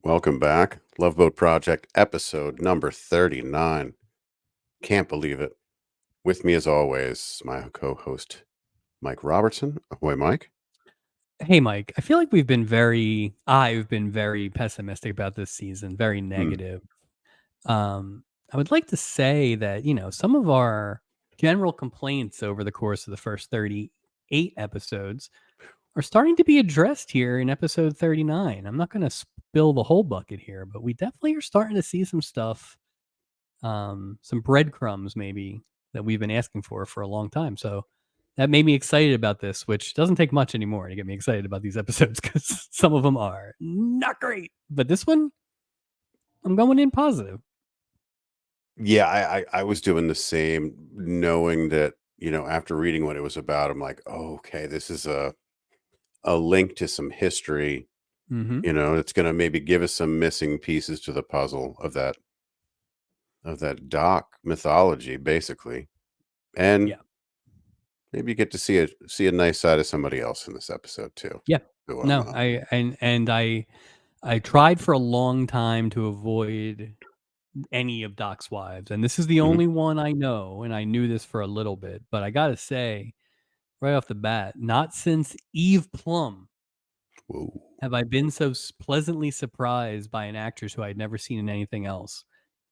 Welcome back. Love Boat Project, episode number 39. Can't believe it. With me, as always, my co host, Mike Robertson. Ahoy, Mike. Hey, Mike, I feel like I've been very pessimistic about this season, very Hmm. negative. I would like to say that, some of our general complaints over the course of the first 38 episodes are starting to be addressed here in episode 39. I'm not going to spill the whole bucket here, but we definitely are starting to see some stuff, some breadcrumbs maybe that we've been asking for a long time. So that made me excited about this, which doesn't take much anymore to get me excited about these episodes because some of them are not great. But this one, I'm going in positive. Yeah, I was doing the same, knowing that, after reading what it was about, I'm like, oh, okay, this is a link to some history. Mm-hmm. It's going to maybe give us some missing pieces to the puzzle of that doc mythology, basically. And Yeah. maybe you get to see a nice side of somebody else in this episode too. Yeah. Who I'm No, I tried for a long time to avoid any of Doc's wives, and this is the Mhm. only one I know, and I knew this for a little bit, but I gotta say, right off the bat, not since Eve Plum Whoa. have I been so pleasantly surprised by an actress who I'd never seen in anything else.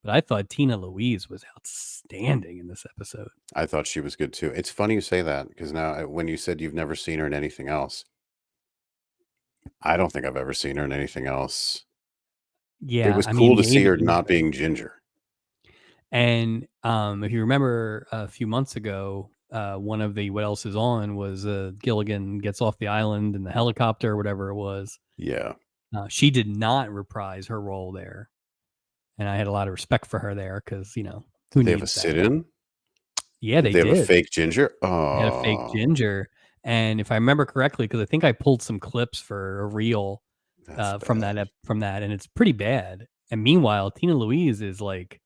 But I thought Tina Louise was outstanding in this episode. I thought she was good too. It's funny you say that because now when you said you've never seen her in anything else, I don't think I've ever seen her in anything else. It Yeah, was I cool mean, to see her maybe. not being ginger. And if you remember a few months ago, one of the What Else Is On was Gilligan gets off the island in the helicopter or whatever it was. Yeah. She did not reprise her role there. And I had a lot of respect for her there because, who Did they have a needs that? sit-in? Yeah, Did they they have a did. fake ginger? They had a fake Oh, ginger, and if I remember correctly, because I think I pulled some clips for a reel, that's from bad. that, and it's pretty bad. And meanwhile, Tina Louise is like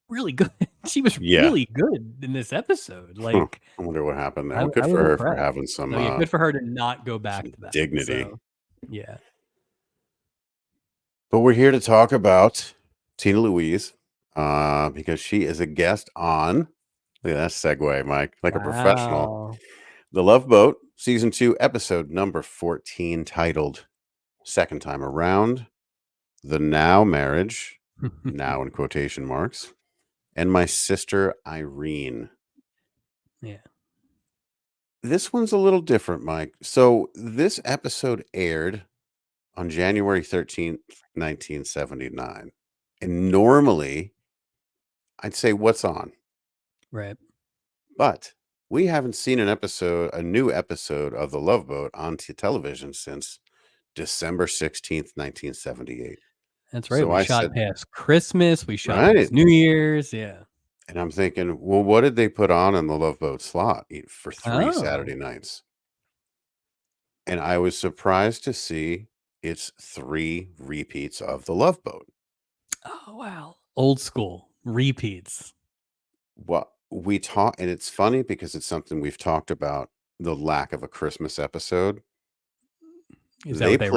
really good. She was Yeah. really good in this episode. Huh. Like I wonder what happened there. I, Well, good I for was her for impressed. having So yeah, good for her to not go some back to that. dignity. So yeah, But we're here to talk about Tina Louise because she is a guest on, look at that segue, Mike, like a professional. wow. The Love Boat, season 2, episode number 14, titled Second Time Around, The Now Marriage, now in quotation marks, and My Sister Irene. Yeah. This one's a little different, Mike. So this episode aired on January 13th, 1979. And normally I'd say what's on, Right. but we haven't seen a new episode of The Love Boat on television since December 16th, 1978. That's right. So We I shot said, past Christmas. We shot right. past New Year's. Yeah. And I'm thinking, well, what did they put on in the Love Boat slot for 3 Oh. Saturday nights? And I was surprised to see it's 3 repeats of The Love Boat. Oh wow. Old school repeats. What we talk, and it's funny because it's something we've talked about, the lack of a Christmas episode. Is that They what they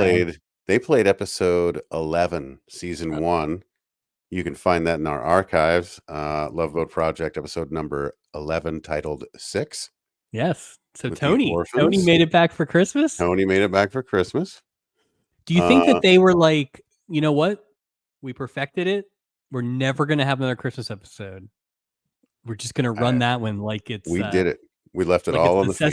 ran? played episode 11, season 1. You can find that in our archives. Love Boat Project, episode number 11, titled 6, Yes. So with the Tony orphans. made it back for Christmas. Tony made it back for Christmas. Do you think that Uh, they were like, you know what? We perfected it. We're never gonna have another Christmas episode. We're just gonna run I, that one like it's we did it. We left it all on the field.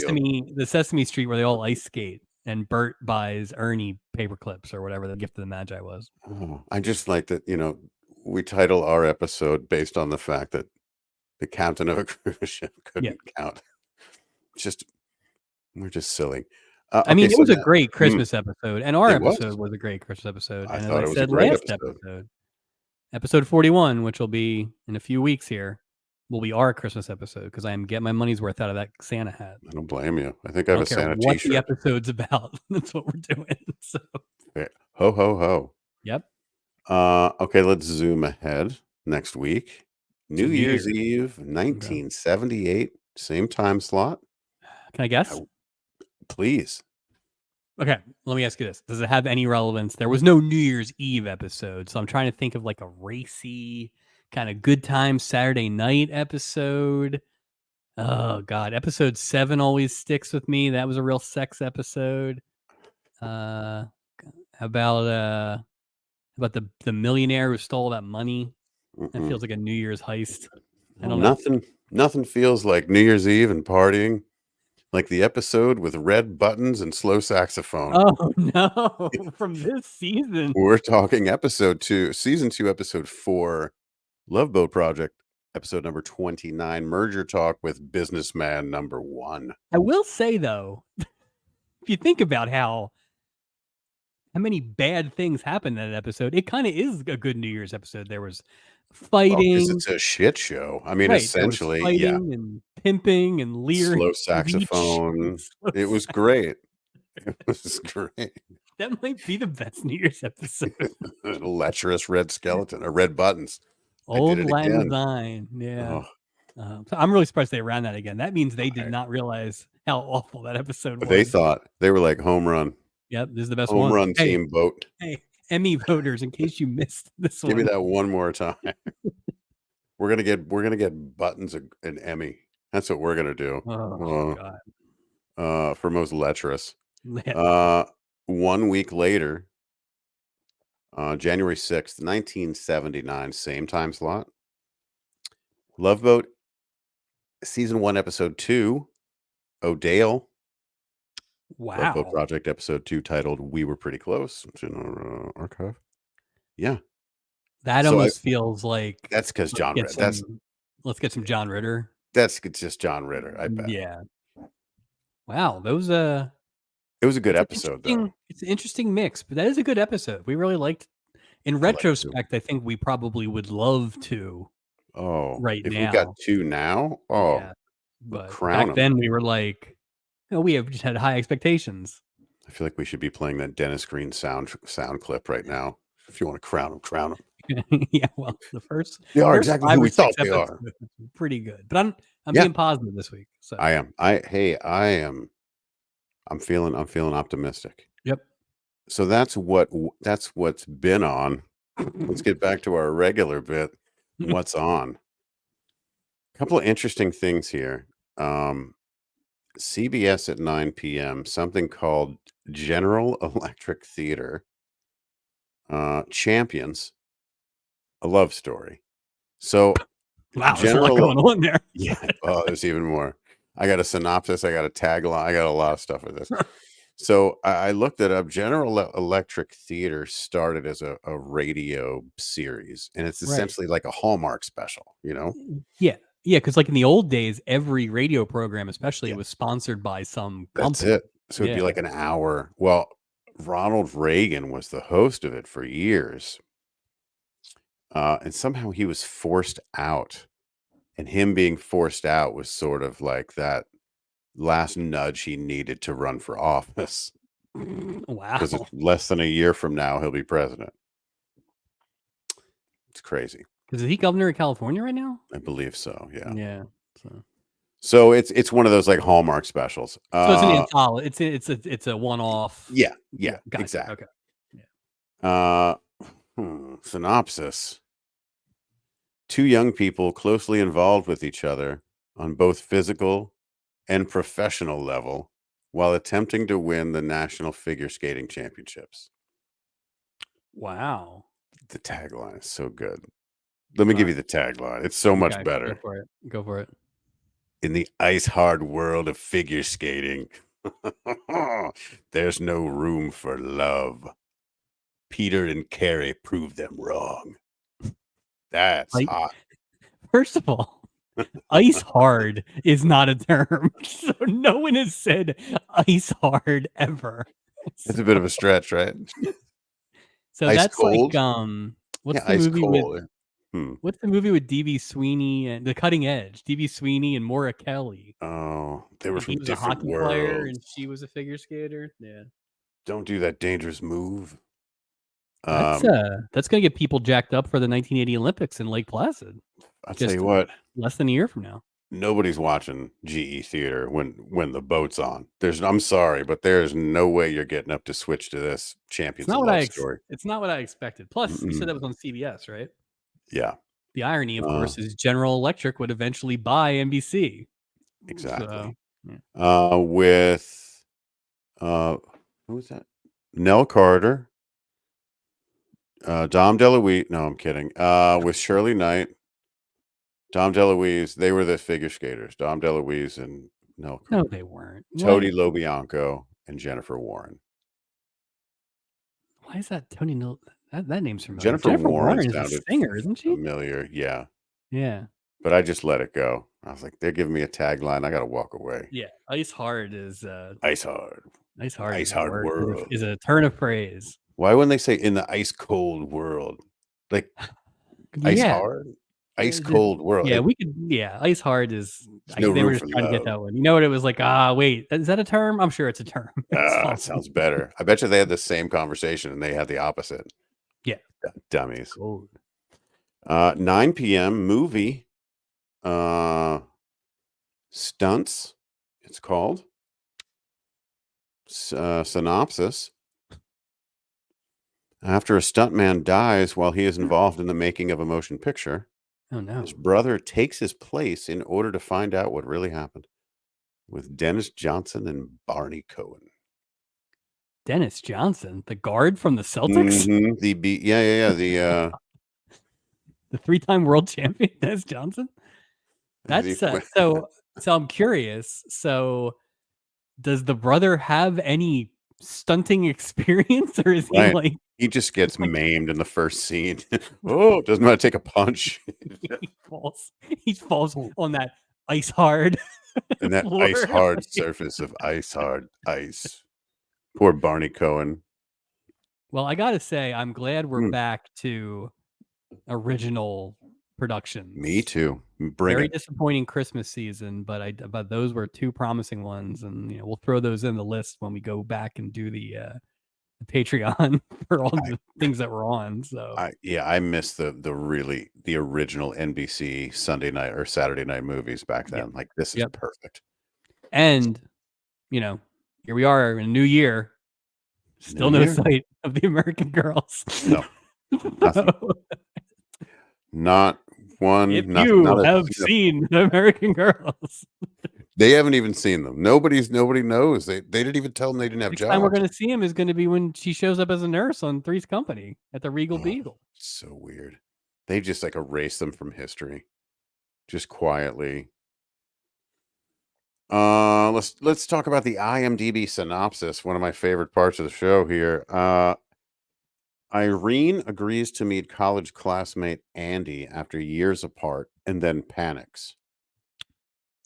The Sesame Street where they all ice skate and Bert buys Ernie paper clips or whatever the gift of the Magi was. Oh, I just like that, we title our episode based on the fact that the captain of a cruise ship Yeah. couldn't count. Just We're just silly. I Okay, mean, it so was a now great Christmas episode, and our it was. episode was a great Christmas episode. I And as I thought it was a said great last episode. episode, episode 41, which will be in a few weeks here, will be our Christmas episode because I am getting my money's worth out of that Santa hat. I don't blame you. I think I I have a don't care Santa what the T-shirt. episode's about. That's what we're doing. So, Ho ho ho. yep. Okay, let's zoom ahead next week. So New New Year's Year's. Eve, Okay. 1978, same time slot. Can I guess? Please. Okay, let me ask you this: does it have any relevance? There was no New Year's Eve episode, so I'm trying to think of like a racy kind of good time Saturday night episode. Oh God, episode 7 always sticks with me. That was a real sex episode. Uh, how about the millionaire who stole that money? That Mm-mm. feels like a New Year's heist. I Well, don't know. nothing feels like New Year's Eve and partying like the episode with red buttons and slow saxophone. Oh no, from this season. We're talking episode 2, season 2, episode 4, Love Boat Project, episode number 29, Merger Talk with Businessman number 1. I will say though, if you think about how many bad things happened in that episode, it kind of is a good New Year's episode. There was Well, because fighting, it's a shit show. I mean, right? There was essentially, yeah, fighting and pimping and leering, slow leech. saxophone. Slow It was sax. great. It was great. That might be the best New Year's episode. Lecherous red skeleton or red buttons. I did Old it Lang again. Syne, yeah. Oh, So I'm really surprised they ran that again. That means they did I not realize how awful that episode they was. thought they were like Yep, this is the best home one. run team boat. Hey, Emmy voters, in case you missed this Give me one. that one more time. We're gonna get buttons an Emmy. That's what we're gonna do. Oh God. For most lecherous. Yeah. Uh, 1 week later, January 6th, 1979, same time slot. Love Boat season 1, episode 2, O'Dale. Love Boat Wow. Project episode 2 titled "We Were Pretty Close." It's in our archive. Yeah. That So almost feels like that's because let's John get Ritter. some let's get some John Ritter. That's just John Ritter. I bet Yeah. Wow, those it was a good it's an episode though. it's an interesting mix, but that is a good episode. We really liked in I like to. retrospect, I think we probably would love to Oh, right if we got now. 2 now, oh, Yeah. we'll But crown back them. then we were like, oh, we have just had high expectations. I feel like we should be playing that Dennis Green sound clip right now. If you want to crown them, crown them. Yeah, well, the first They are first exactly 5 who or we thought 6 they episodes are. were pretty good. But I'm Yeah, being positive this week. So, I am. I'm feeling optimistic. yep. So that's what's been on. Let's get back to our regular bit. What's on? A couple of interesting things here. CBS at 9 p.m. Something called General Electric Theater Champions, a love story. So Wow, there's a lot General, going on there. yeah. Oh, there's even more. I got a synopsis. I got a tagline. I got a lot of stuff with this. So I looked it up. General Electric Theater started as a radio series, and it's Right. essentially like a Hallmark special. Yeah. Yeah, because like in the old days, every radio program, especially, Yeah, was sponsored by some that's company. it. So it'd be Yeah. like an hour. Well, Ronald Reagan was the host of it for years, and somehow he was forced out. And him being forced out was sort of like that last nudge he needed to run for office because Wow. it's less than a year from now he'll be president. It's crazy. Is he governor of California right now? I believe so. Yeah. Yeah. So, So it's one of those like Hallmark specials. so it's an anthology. It's a one-off. Yeah, Yeah, yeah, gotcha. exactly. Okay. Yeah. Uh, Synopsis: 2 young people closely involved with each other on both physical and professional level while attempting to win the National Figure Skating Championships. Wow. The tagline is so good. Let me All give you right. the tagline. It's so much Okay. Go better. for it. Go for it. In the ice hard world of figure skating, there's no room for love. Peter and Carrie prove them wrong. That's Like, hot. first of all, ice hard is not a term. So no one has said ice hard ever. It's a bit of a stretch, right? So Ice that's like cold? what's Yeah, the ice movie with cold. DB Sweeney and The Cutting Edge? DB Sweeney and Maura Kelly. Oh, they were And he from was a different hockey player and worlds. she was a figure skater. Yeah. Don't do that dangerous move. That's Um, that's gonna get people jacked up for the 1980 Olympics in Lake Placid. I'll tell Just you what, less than a year from now. nobody's watching GE Theater when the boat's on. I'm sorry, but there's no way you're getting up to switch to this It's Champions not of what Love story. it's not what I expected. Plus, you said Mm-mm. that was on CBS, right? Yeah, The irony, of uh, course, is General Electric would eventually buy NBC. exactly. So, yeah. With who was that? Nell Carter, Dom DeLuise. No, I'm kidding. With Shirley Knight, Dom DeLuise. They were the figure skaters. Dom DeLuise and Nell No, Carter. they weren't. What? Tony Lobianco and Jennifer Warren. Why is that Tony? That name's familiar. Jennifer Jennifer Warren Warren is a sounded singer, isn't she? familiar. Yeah. Yeah. But I just let it go. I was like, they're giving me a tagline. I got to walk away. Yeah. Ice hard is Ice hard. ice hard Ice is a hard word world. is a turn of phrase. Why wouldn't they say in the ice cold world? Like ice Yeah. hard? Ice cold world. Yeah, we could. Yeah, ice hard is. There's no They were room just for trying to get love. that one. You know what? It was like, wait, is that a term? I'm sure it's a term. It's fine. It sounds better. I bet you they had the same conversation and they had the opposite. Yeah. Dummies. Cold. 9 p.m. movie. Stunts. It's called. Synopsis. After a stuntman dies while he is involved in the making of a motion picture, Oh no. his brother takes his place in order to find out what really happened. With Dennis Johnson and Barney Cohen. Dennis Johnson, the guard from the Celtics, Yeah. The the 3-time world champion, Dennis Johnson. That's so. So I'm curious. So, does the brother have any stunting experience, or is he like he just gets maimed in the first scene? Doesn't know how to take a punch. he falls on that ice hard and that floor. ice hard surface of ice hard ice. Poor Barney Cohen. Well, I gotta say, I'm glad we're back to original productions. Me too. Very disappointing Christmas season, but those were 2 promising ones, and we'll throw those in the list when we go back and do the Patreon for all the things that were on. So I miss the original NBC Sunday night or Saturday night movies back then. Yep. Like this is perfect. And here we are in a new year. Still no sight of the American Girls. No, nothing. Not one. If nothing, you not have seen the American Girls, they haven't even seen them. Nobody knows. They didn't even tell them they didn't have next jobs. time we're going to see him is going to be when she shows up as a nurse on Three's Company at the Regal Beagle. So weird. They just like erase them from history, just quietly. Let's talk about the IMDb synopsis. One of my favorite parts of the show here. Irene agrees to meet college classmate Andy after years apart and then panics.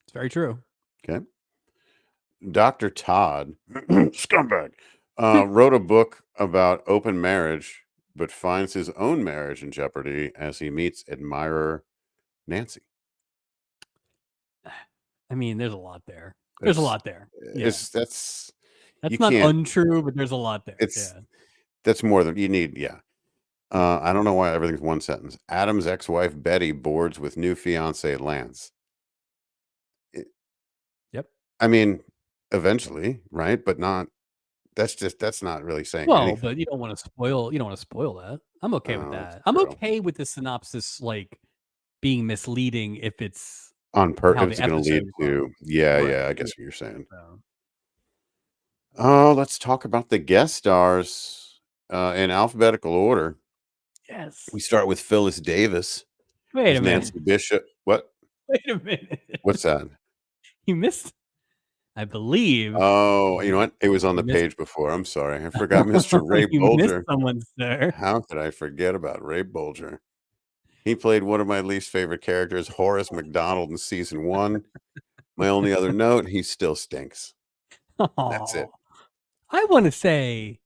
It's very true. Okay. Dr. Todd, scumbag, wrote a book about open marriage, but finds his own marriage in jeopardy as he meets admirer Nancy. I mean, there's a lot there. There's a lot there. Yeah. That's not untrue, but there's a lot there. That's more than you need. Yeah. I don't know why everything's one sentence. Adam's ex-wife Betty boards with new fiance Lance. Yep. I mean, eventually, right? But not. That's not really saying anything. But you don't want to spoil. You don't want to spoil that. I'm okay with that. I'm okay with the synopsis like being misleading if it's on purpose. It's going to lead to. Yeah. I guess what you're saying. Let's talk about the guest stars in alphabetical order. Yes. We start with Phyllis Davis. Wait a minute. Nancy Bishop. What? Wait a minute. What's that? You missed. I believe. Oh, you know what? It was on the page before. I'm sorry. I forgot Mr. Ray Bolger. Missed someone, sir. How could I forget about Ray Bolger? He played one of my least favorite characters, Horace McDonald, in season 1. My only other note, he still stinks. That's it. I want to say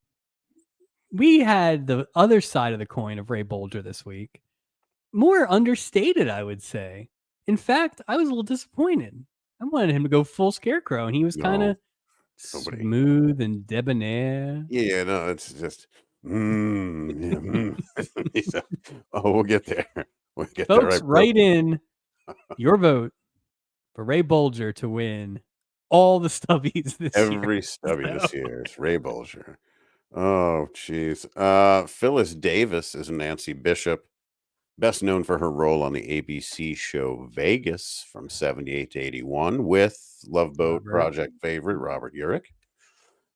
we had the other side of the coin of Ray Bolger this week. More understated, I would say. In fact, I was a little disappointed. I wanted him to go full Scarecrow, and he was kind of smooth and debonair. Yeah, no, it's just. We'll get there. We'll get Folks, there. write in your vote for Ray Bolger to win all the stubbies this year. Every stubby So, this year is Ray Bolger. Oh, jeez. Phyllis Davis is Nancy Bishop, best known for her role on the ABC show Vegas from 78 to 81 with Love Boat Robert, Project favorite Robert Urich.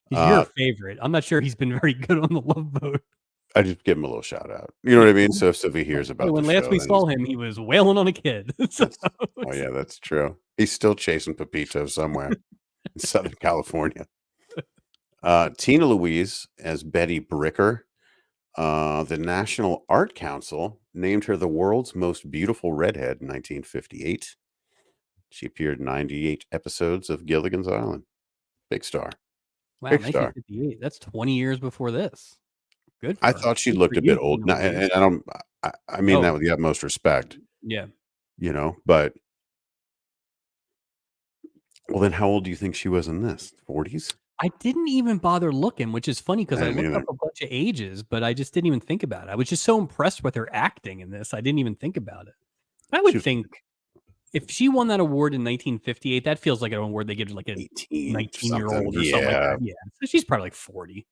he's your favorite. I'm not sure he's been very good on the Love Boat. I just give him a little shout out. You know what I mean? So if he hears Hey, about the when last show, we then he's saw him, he was wailing on a kid. So, that's oh yeah, that's true. He's still chasing Pepito somewhere in Southern California. Tina Louise as Betty Bricker. The National Art Council named her the world's most beautiful redhead in 1958. She appeared in 98 episodes of Gilligan's Island. Big star. wow, Big star. 1958. That's 20 years before this. Good for I her. thought she Good for looked a bit you, old. Tina Now, Louise. and I don't. I mean that Oh, with the utmost respect. yeah. But well, then how old do you think she was in this? 40s? I didn't even bother looking, which is funny because I I didn't looked up either. a bunch of ages, but I just didn't even think about it. I was just so impressed with her acting in this. I didn't even think about it. I She would was think if she won that award in 1958, that feels like an award they give to like a 18 something. 19-year-old or something like Yeah, that. Yeah. So she's probably like 40.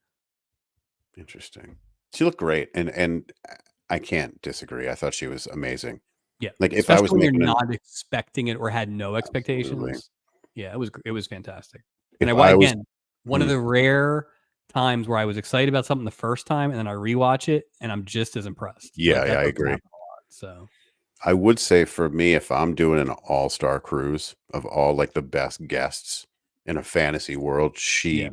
interesting. She looked great, and I can't disagree. I thought she was amazing. Yeah. Like if I Especially was when you're making an not expecting it or had no absolutely, expectations. Yeah, it was fantastic. And if I I was, again, one of hmm, the rare times where I was excited about something the first time and then I rewatch it and I'm just as impressed. yeah, Like yeah, that I doesn't agree. happen a lot. So I would say for me, if I'm doing an all-star cruise of all like the best guests in a fantasy world, yeah.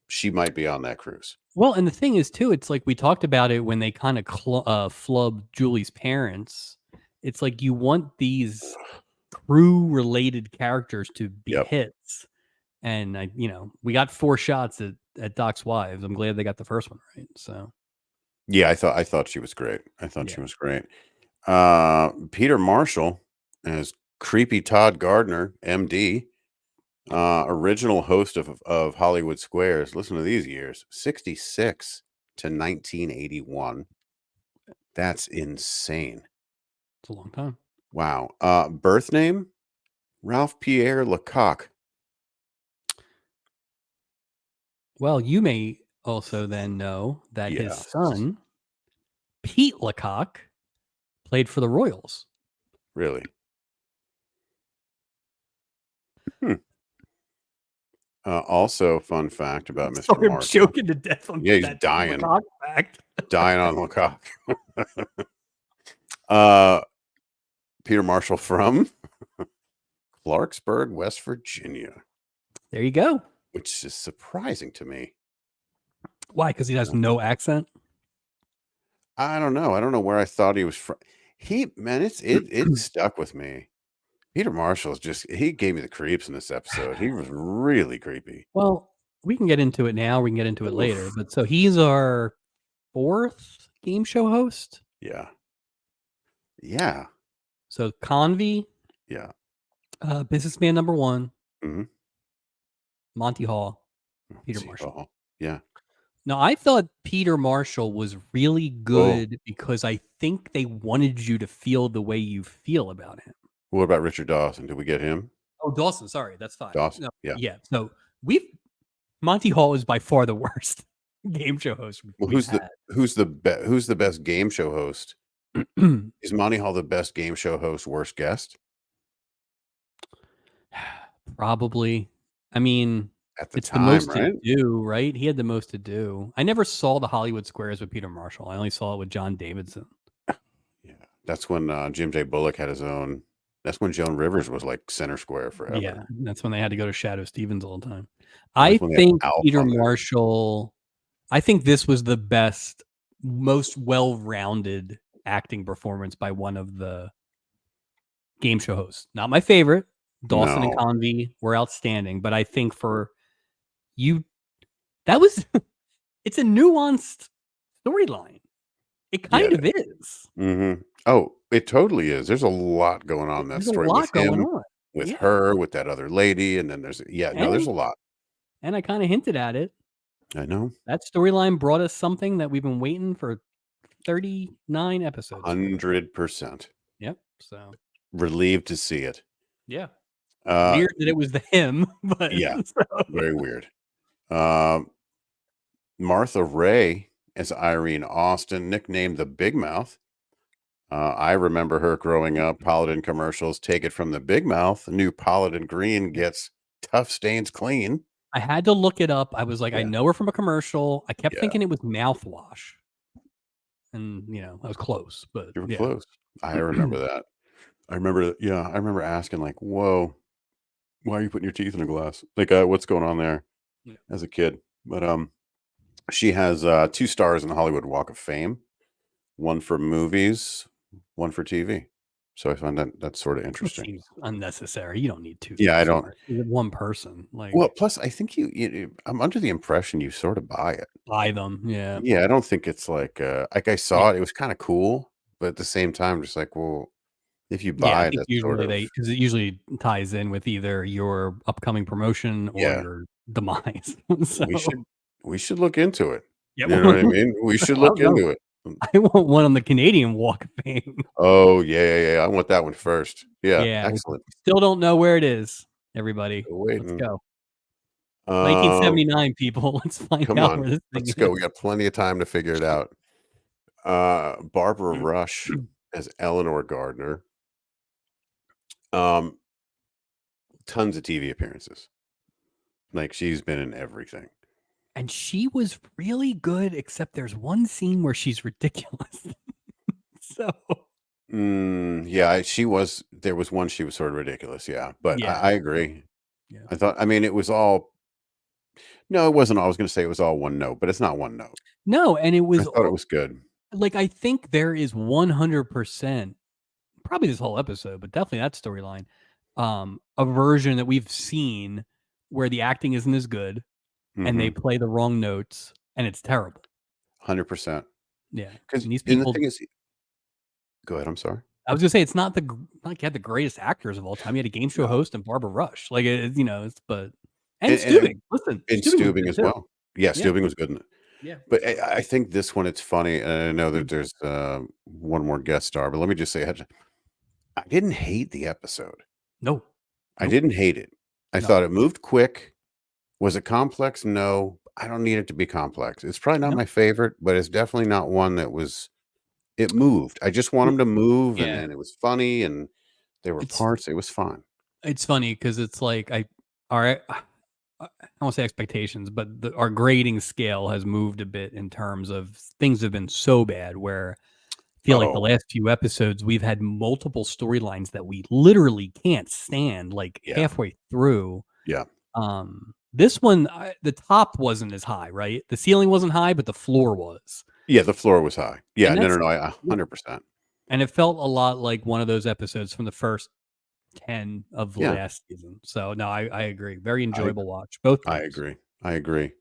she might be on that cruise. Well, and the thing is too, it's like we talked about it when they kind of flubbed Julie's parents. It's like you want these crew related characters to be Yep. hits. And we got 4 shots at Doc's wives. I'm glad they got the first one right. So Yeah, I thought she was great. I thought yeah. she was great. Peter Marshall as creepy Todd Gardner, MD, original host of Hollywood Squares. Listen to these years: 66 to 1981. That's insane. It's a long time. Wow. Birth name: Ralph Pierre Lecoq. Well, you may also then know that his Yes, son, Pete Lecoq, played for the Royals. really. Hmm. Also, fun fact about Mr. Sorry, I'm Marshall. choking to death on Yeah, he's that Pete dying, Lecoq fact. dying on Lecoq. uh, Peter Marshall from Clarksburg, West Virginia, There you go. which is surprising to me. Why? Because he has no accent. I don't know. I don't know where I thought he was from. It stuck with me. Peter Marshall he gave me the creeps in this episode. He was really creepy. Well, we can get into it now. We can get into it later. Oof. But so he's our 4th game show host. Yeah. Yeah. So Convy, Yeah. businessman number 1, Hmm. Monty Hall, Peter See, Marshall. yeah. Now, I thought Peter Marshall was really Oh, good because I think they wanted you to feel the way you feel about him. what about Richard Dawson? Did we get him? Oh, Dawson, sorry, that's fine. Dawson. No, Yeah. yeah. So Monty Hall is by far the worst game show host Well, we've had. who's the best game show host? Is Monty Hall the best game show host? Worst guest Probably. I mean, at the it's the time, most to right? do, right? He had the most to do. I never saw the Hollywood Squares with Peter Marshall. I only saw it with John Davidson. Yeah, that's when Jim J. Bullock had his own. That's when Joan Rivers was like center square Yeah, forever. that's when they had to go to Shadow Stevens all the time. That's I when they had think Alf Peter on there. Marshall I think this was the best, most well-rounded acting performance by one of the game show hosts. Not my favorite. Dawson and No, Convy were outstanding, but I think for you, that was it's a nuanced storyline. It yeah. kind of is. Mm-hmm. Oh, it totally is. There's a lot going on in that There's a story with lot going him, on. with Yeah. her, with that other lady, and then there's a And lot. I kind of hinted at it. I know. That storyline brought us something that we've been waiting for 39 episodes for. 100% Yep. So, relieved to see it. Yeah. Uh, Weird that it was the him, but yeah, so very weird. Um, Martha Ray as Irene Austin, nicknamed the Big Mouth. I remember her growing up, Paladin commercials, take it from the Big Mouth. New Paladin Green yeah. gets tough stains clean. I had to look it up. I was like, I Yeah, know her from a commercial. I kept yeah, thinking it was mouthwash, and, I was close, but you were yeah. close. I remember that. I remember asking, like, whoa, why are you putting your teeth in a glass? Like, what's going on there Yeah. as a kid? But she has 2 stars in the Hollywood Walk of Fame, one for movies, one for TV. So I find that that's sort of Which interesting. seems unnecessary. You don't need 2 Yeah, I don't. stars. You have 1 person, Well, like, plus I think I'm under the impression you sort of buy it. buy them, yeah. Yeah, I don't think it's like I Yeah. saw it, it was kinda cool, but at the same time, just like, well, if you Yeah, I buy it, think that's sort usually of because it usually ties in with either your upcoming promotion or yeah, your demise. So, we should we should look into it. yeah, You know what I mean? We should well, look no, into it. I want one on the Canadian Walk of Fame. Oh, yeah, yeah, yeah, I want that one first. Yeah, Yeah, we excellent. still don't know where it is, everybody. Still Let's waiting. go. Um, 1979, people. Let's find come out on, where this thing let's go. is. We got plenty of time to figure it out. Barbara Rush as Eleanor Gardner. Um, Tons of TV appearances. Like, she's been in everything. And she was really good, except there's one scene where she's ridiculous. So, Yeah, there was one she was sort of ridiculous, yeah, but yeah. I So, agree. yeah. I mean, it was all no, it wasn't all I was gonna say it was all one note, but it's not one note. No, and it I was thought it was good. like, I think there is 100%, probably this whole episode, but definitely that storyline, a version that we've seen where the acting isn't as good and they Mhm. play the wrong notes and it's terrible. 100%. Yeah. 'Cause And these and the people, thing is go ahead, I'm sorry. I was gonna say it's not not like you had the greatest actors of all time. You had a game show No. host and Barbara Rush. Like it's but and And Steubing. Listen, and Steubing was Steubing good as too. well. Yeah, Yeah. Steubing was good in it. Yeah. But So I think this one, it's funny, and I know that mm, there's, one more guest star, but let me just say I didn't hate the episode. no. I Nope. didn't hate it. I No. thought it moved quick. Was it complex? No. I don't need it to be complex. It's probably not No. my favorite, but it's definitely not one that was it moved. I just want Well, them to move, yeah. and it was funny, and there were It's parts it was fine. it's funny because it's like I won't say expectations, but our grading scale has moved a bit in terms of things have been so bad where I feel like the Oh, last few episodes we've had multiple storylines that we literally can't stand like yeah. halfway through. Yeah. This one, the top wasn't as high, right? The ceiling wasn't high, but the floor was, Yeah, the floor was high. Yeah, and no, no, that's no, I yeah. 100%. And it felt a lot like one of those episodes from the first 10 of the Yeah, last season. So no, I agree. Very I enjoyable watch, both I games. agree. I agree.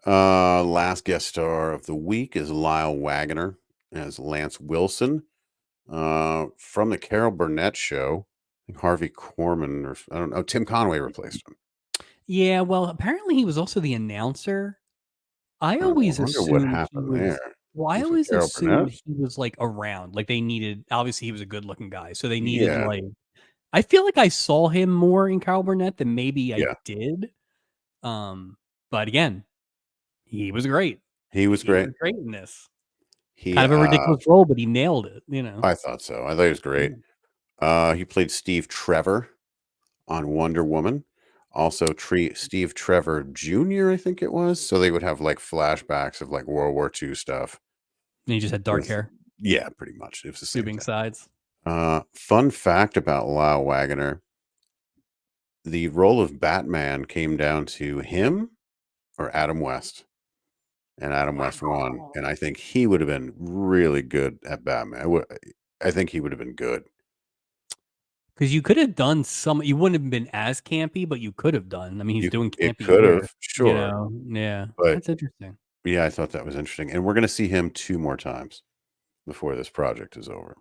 Last guest star of the week is Lyle Waggoner as Lance Wilson, from the Carol Burnett show. I think Harvey Korman or I don't know, Tim Conway replaced him. Yeah, well, apparently he was also the announcer. I I always wonder what assumed he happened was there. well, I Was it always Carol assumed Burnett? he was, like, around, like, they needed obviously, he was a good-looking guy, so they needed, Yeah, like I feel like I saw him more in Carol Burnett than maybe I yeah. did, um, but again, he was great. He was He great. was great in this. He, Kind of a ridiculous role, but he nailed it, you know? I thought so. I thought he was great. Yeah. He played Steve Trevor on Wonder Woman. Also, Steve Trevor Jr., I think it was. So they would have like flashbacks of like World War II stuff. And he just had dark With, hair, yeah, pretty much. It was the same tubing thing. sides. Fun fact about Lyle Waggoner: the role of Batman came down to him or Adam West, and Adam West won. Wow. And I think he would have been really good at Batman. I think he would have been good. 'Cause you could have done some you wouldn't have been as campy, but you could have done. I mean, he's You, doing it campy could here, have, sure, Yeah, but that's interesting. yeah, I thought that was interesting, and we're going to see him 2 more times before this project is over.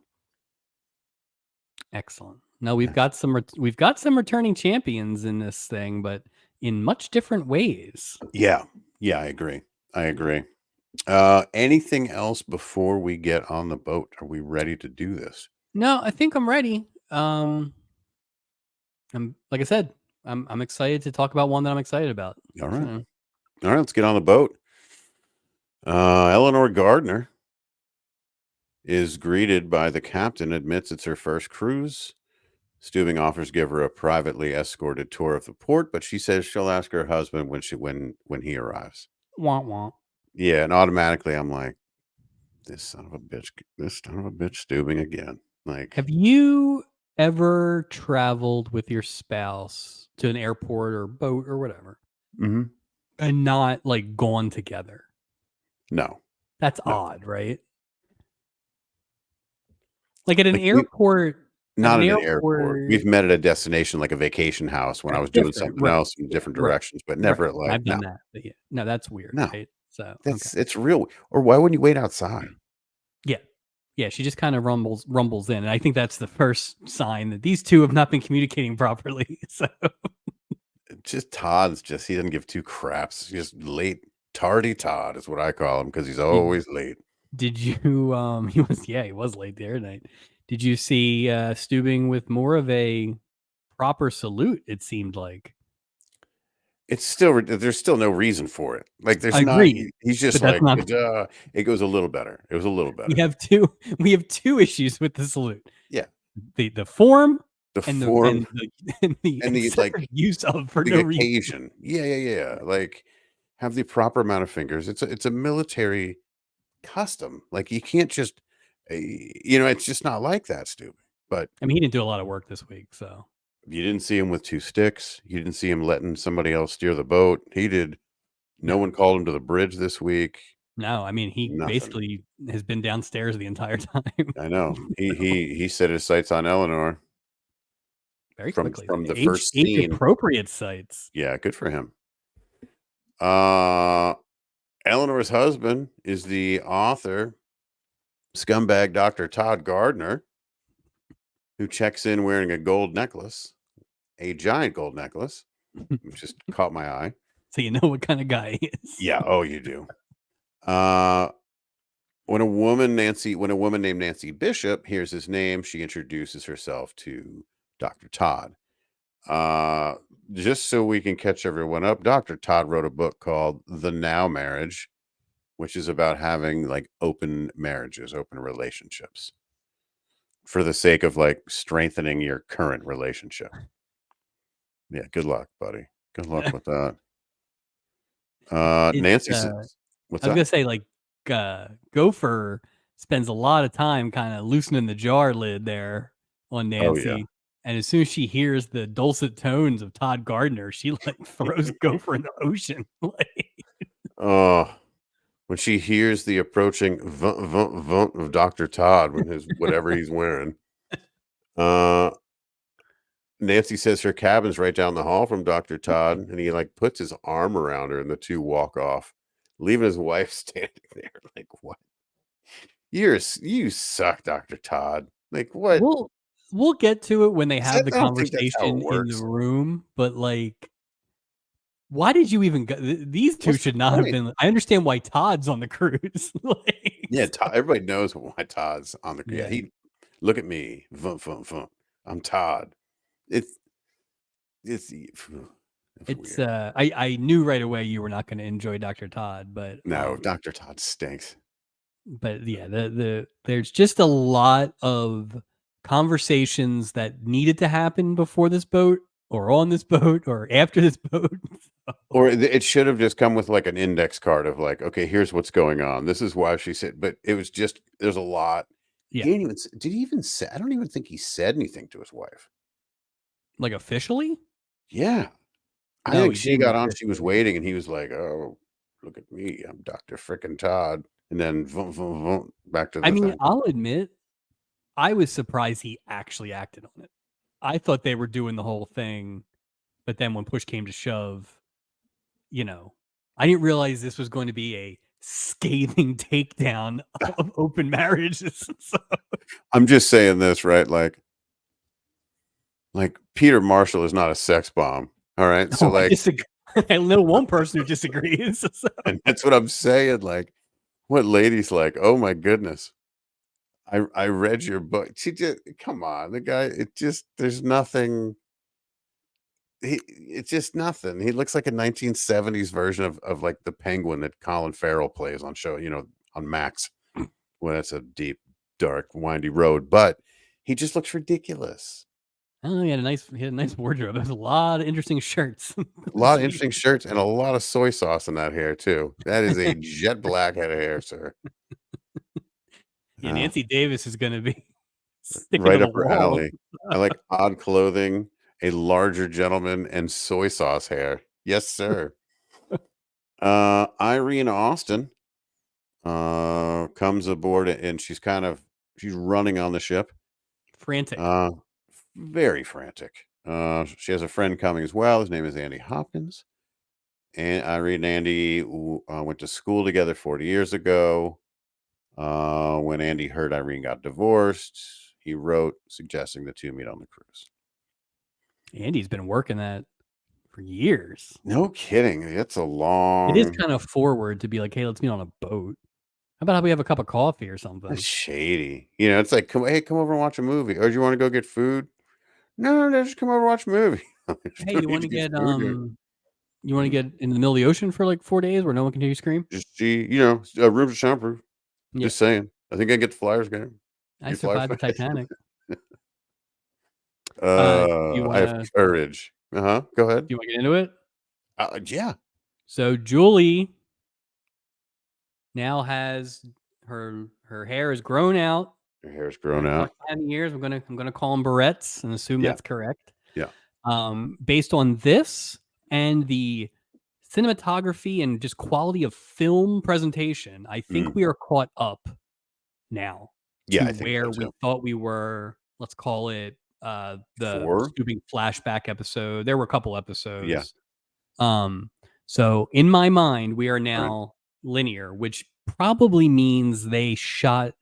Excellent. No, we've got some returning champions in this thing, but in much different ways. Yeah, yeah, I agree. I agree. Anything else before we get on the boat? Are we ready to do this? No, I think I'm ready. Like I said, I'm excited to talk about one that I'm excited about. All right. So, All right, let's get on the boat. Eleanor Gardner is greeted by the captain, admits it's her first cruise. Stubing offers give her a privately escorted tour of the port, but she says she'll ask her husband when he arrives. wah wah. Yeah, and automatically I'm like, this son of a bitch, Stubing again. Like, Have you ever traveled with your spouse to an airport or boat or whatever mhm. and not like gone together? No, That's no, odd, right? Like like we at not an at an airport. airport, We've met at a destination like a vacation house when I that's was doing different, something right? else in Yeah, different right, directions, but right. never at like I've no, done that, but yeah, no, that's weird, no. right? So, okay, It's real. Or why wouldn't you wait outside? yeah, yeah. She just kind of rumbles in, and I think that's the first sign that these two have not been communicating properly. So, Just Todd's he doesn't give two craps. He's just late. Tardy Todd is what I call him because he's did always late. did you he was late the other night. Did you see Stubing with more of a proper salute? It seemed like. It's still there's still no reason for it. Like I there's not. agree, He's just but that's like not. it goes a little better. It was a little We better. have two. We have two issues with the salute: Yeah, the form the and the form and the and the excessive use of for no the reason. occasion. Yeah, yeah, yeah. Like have the proper amount of fingers. It's a military custom. Like you can't just, it's just not like that, stupid. But I mean, he didn't do a lot of work this week, so you didn't see him with two sticks. You didn't see him letting somebody else steer the boat. He did. No no, one called him to the bridge this week. no. I mean, he Nothing. basically has been downstairs the entire time. I know. He set his sights on Eleanor Very from quickly, from the first age scene. appropriate sites. Yeah, good for him. Uh Eleanor's husband is the author, scumbag Dr. Todd Gardner, who checks in wearing a gold necklace, a giant gold necklace, which just caught my eye. So you know what kind of guy he is. Yeah, oh, you do. Uh when a woman named Nancy Bishop hears his name, she introduces herself to Dr. Todd. Uh, just so we can catch everyone up, Dr. Todd wrote a book called The Now Marriage, which is about having like open marriages, open relationships for the sake of like strengthening your current relationship. Yeah, good luck, buddy. Good luck with that. It's Nancy says, what's I was that? gonna say like Gopher spends a lot of time kind of loosening the jar lid there on Oh yeah. Nancy. And as soon as she hears the dulcet tones of Todd Gardner, she like throws Gopher in the ocean. Like, Oh, when she hears the approaching vunk, vunk, vunk of Dr. Todd when his whatever he's wearing. Uh Nancy says her cabin's right down the hall from Dr. Todd, and he like puts his arm around her and the two walk off, leaving his wife standing there like, what? You suck, Dr. Todd. Like what? we'll we'll get to it when they Is have that the I don't think that's how it conversation in the works. room, but like why did you even go? These two What's the should not have point? been. I understand why Todd's on the cruise. Like, Yeah, everybody knows why Todd's on the yeah, yeah, he look at me. Vump, vump, vump. I'm Todd. It's it's it's it's. weird. I knew right away you were not going to enjoy Dr. Todd, No, Dr. Todd stinks. but yeah, there's just a lot of conversations that needed to happen before this boat, or on this boat, or after this boat. So, Or it should have just come with like an index card of like, okay, here's what's going on. This is why she said, but it was just there's a lot. yeah, He didn't even did he even say I don't even think he said anything to his wife. like officially. Yeah. I No, think he she didn't got on, she was officially. waiting, and he was like, "Oh, look at me. I'm Dr. Frickin' Todd." And then vroom, vroom, vroom, back to I the mean, thing. I'll admit, I was surprised he actually acted on it. I thought they were doing the whole thing, but then when push came to shove, you know, I didn't realize this was going to be a scathing takedown of open marriages. So, I'm just saying this, right? Like Peter Marshall is not a sex bomb. All right. So no, I like, disagree. I know one person who disagrees. So, and that's what I'm saying. Like, what lady's like, oh my goodness. I read your book. She just come on, the guy, it just there's nothing. it's just nothing. He looks like a 1970s version of like the Penguin that Colin Farrell plays on on Max when it's a deep, dark, windy road. But he just looks ridiculous. Oh, he had a nice wardrobe. There's a lot of interesting shirts. A lot of interesting shirts and a lot of soy sauce in that hair too. That is a jet black head of hair, sir. Yeah, Nancy Davis is gonna be sticking to Right the up her wall. alley. I like odd clothing, a larger gentleman, and soy sauce hair. Yes, sir. Irene Austin comes aboard and she's running on the ship. Frantic. Uh, very frantic. She has a friend coming as well. His name is Andy Hopkins. And Irene and Andy went to school together 40 years ago. When Andy heard Irene got divorced, he wrote suggesting the two meet on the cruise. Andy's been working that for years. No kidding. It's a It is long. kind of forward to be like, hey, let's meet on a boat. How about we have a cup of coffee or something? That's shady. It's like, hey, come over and watch a movie. Or do you want to go get food? No, just come over and watch a movie. There's Hey, no you need want to to get get food here. you want to get in the middle of the ocean for like 4 days where no one can hear you scream? Just see, rooms are soundproof. Yeah, Just saying. I think I get the Flyers game. I You Flyers survived the fan? Titanic. You I want have to courage. Go ahead. do you want to get into it? Yeah. So Julie now has her hair is grown out. Your hair's For grown the out. first time in years, I'm gonna call them barrettes and assume Yeah. that's correct. Yeah. Based on this and the cinematography and just quality of film presentation, I think we are caught up now Yeah, to I think so where we too. thought we were. Let's call it the 4? Scooping flashback episode. There were a couple Yeah. episodes. So in my mind, we are Right. now linear, which probably means they shot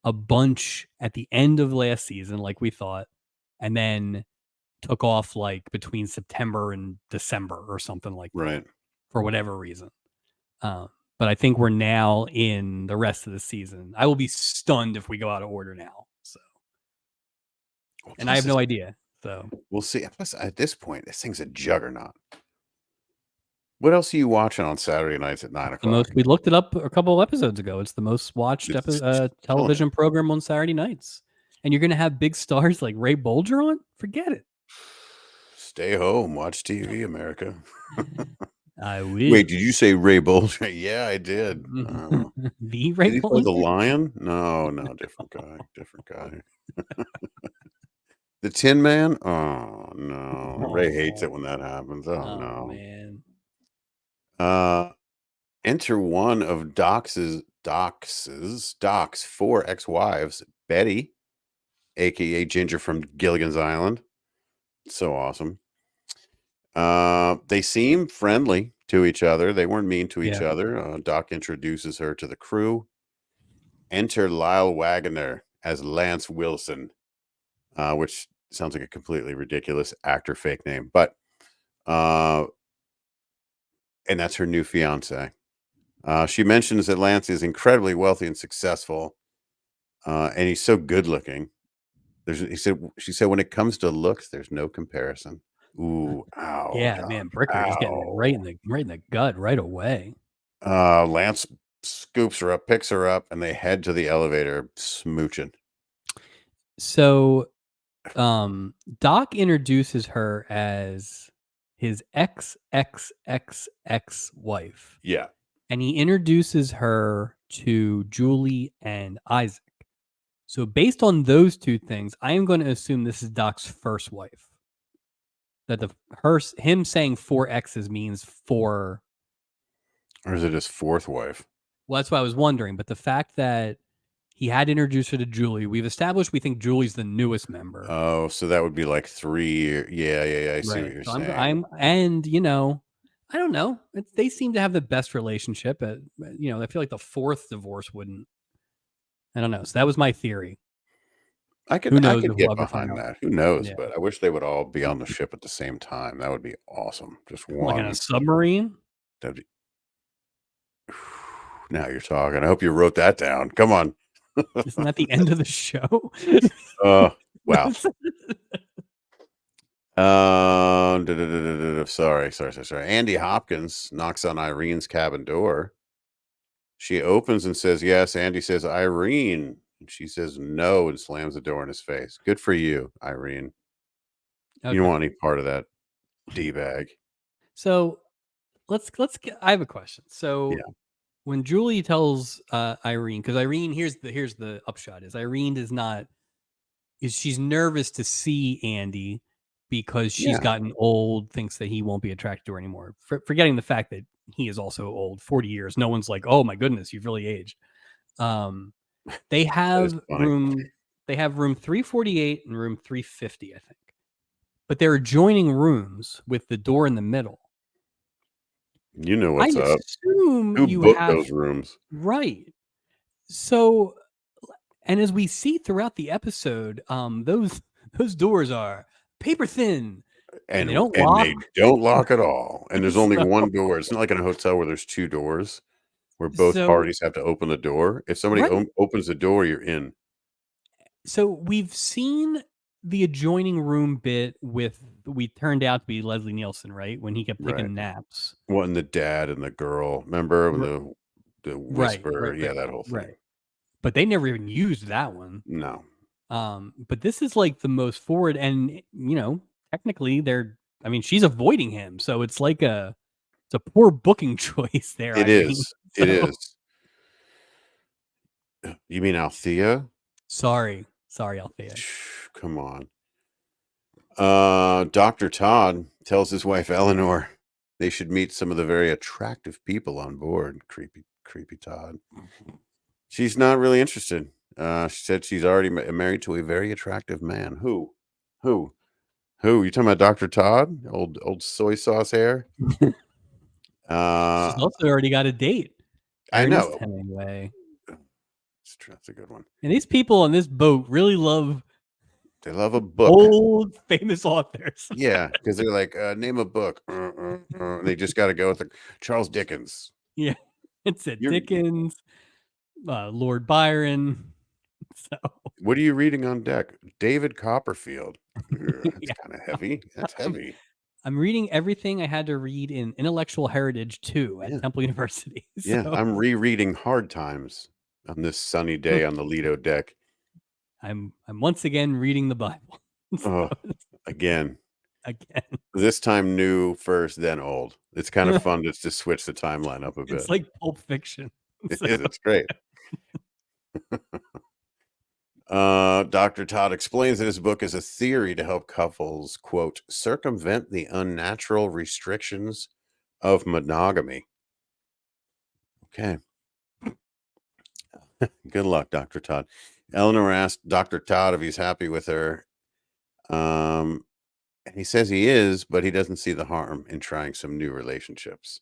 a bunch at the end of last season, like we thought, and then took off like between September and December or something like that Right. for whatever reason. But I think we're now in the rest of the season. I will be stunned if we go out of order now. So, Well, and I have no idea. So we'll see. Plus, at this point, this thing's a juggernaut. What else are you watching on Saturday nights at 9 the o'clock? most we looked it up a couple episodes ago. It's the most watched It's killing television it. program on Saturday nights. And you're gonna have big stars like Ray Bolger on? Forget it. Stay home, watch TV, America. I Wait, will. did you say Ray Bolger? Yeah, I did. The Ray Did he play the Bolger? lion? No, different guy. Different guy. The Tin Man? Oh no. Ray hates it when that happens. Oh Oh no. man. Enter one of Doc's 4 ex-wives, Betty, aka Ginger from Gilligan's Island. So awesome. They seem friendly to each other. They weren't mean to each Yeah. other. Doc introduces her to the crew. Enter Lyle Waggoner as Lance Wilson, which sounds like a completely ridiculous actor fake name, but and that's her new fiance. She mentions that Lance is incredibly wealthy and successful, and he's so good looking. She said, when it comes to looks, there's no comparison. Ooh, ow, Yeah, Doc, man, Bricker just getting it ow. right in the gut right away. Lance scoops her up, picks her up, and they head to the elevator, smooching. So Doc introduces her as his ex wife. Yeah. And he introduces her to Julie and Isaac. So based on those two things, I am going to assume this is Doc's first wife. That him saying 4 exes means 4. Or is it his 4th wife? Well, that's what I was wondering. But the fact that he had introduced her to Julie, we've established we think Julie's the newest member. Oh, so that would be like 3 years. Yeah. I see what you're saying. And I don't know. They seem to have the best relationship. I feel like the 4th divorce wouldn't. I don't know. So that was my theory. I Who knows could if we'll get ever find behind out. that. Who knows? Yeah. But I wish they would all be on the ship at the same time. That would be awesome. Just Like on one. a submarine? That'd be. Now you're talking. I hope you wrote that down. Come on. Isn't that the end of the show? Wow. Sorry. Andy Hopkins knocks on Irene's cabin door. She opens and says, yes. Andy says, Irene. And she says, no, and slams the door in his face. Good for you, Irene. You don't Okay. want any part of that D-bag. So let's get, I have a question. So Yeah. when Julie tells Irene, because Irene, here's the upshot is Irene does not is she's nervous to see Andy because she's Yeah. gotten old, thinks that he won't be attracted to her anymore. Forgetting the fact that he is also old, 40 years. No one's like, oh my goodness, you've really aged. Um, they That is have funny. room. They have room 348 and room 350, I think. But they're adjoining rooms with the door in the middle. You know I what's up. assume Who you booked have those rooms? right. So, and as we see throughout the episode, those doors are paper thin and they And don't and lock. they don't lock at all. And there's only so, one door. It's not like in a hotel where there's 2 doors where both so parties have to open the door. If somebody right. opens the door, you're in. So we've seen the adjoining room bit with we turned out to be Leslie Nielsen, right? When he kept Right. taking naps. Well, and the dad and the girl. Remember when R- the right, whisper? right, Yeah, right, that whole thing. right. But they never even used that one. No. But this is like the most forward, and technically they're. I mean, she's avoiding him, so it's like it's a poor booking choice there, It Irene. is. It So is. You mean Althea? sorry, Althea. Come on. Dr. Todd tells his wife Eleanor they should meet some of the very attractive people on board. Creepy Todd. She's not really interested. She said she's already married to a very attractive man. Who? Who? Who? You talking about Dr. Todd? Old soy sauce hair? She's Uh, also already got a date, I Ernest know. Hemingway. That's a good one. And these people on this boat really love They love a book. old famous authors. Yeah, because they're like, name a book. And they just got to go with the Charles Dickens. Yeah. It said You're Dickens, Lord Byron. So What are you reading on deck? David Copperfield. That's yeah. kind of heavy. That's heavy. I'm reading everything I had to read in Intellectual Heritage 2 at Yeah. Temple University. Yeah. So I'm rereading Hard Times on this sunny day on the Lido deck. I'm once again reading the Bible. Oh, again. Again. This time new first, then old. It's kind of fun just to switch the timeline up a bit. It's like Pulp Fiction. It So, is. It's great. Dr. Todd explains that his book is a theory to help couples, quote, circumvent the unnatural restrictions of monogamy. Okay. Good luck, Dr. Todd. Eleanor asked Dr. Todd if he's happy with her. And he says he is, but he doesn't see the harm in trying some new relationships.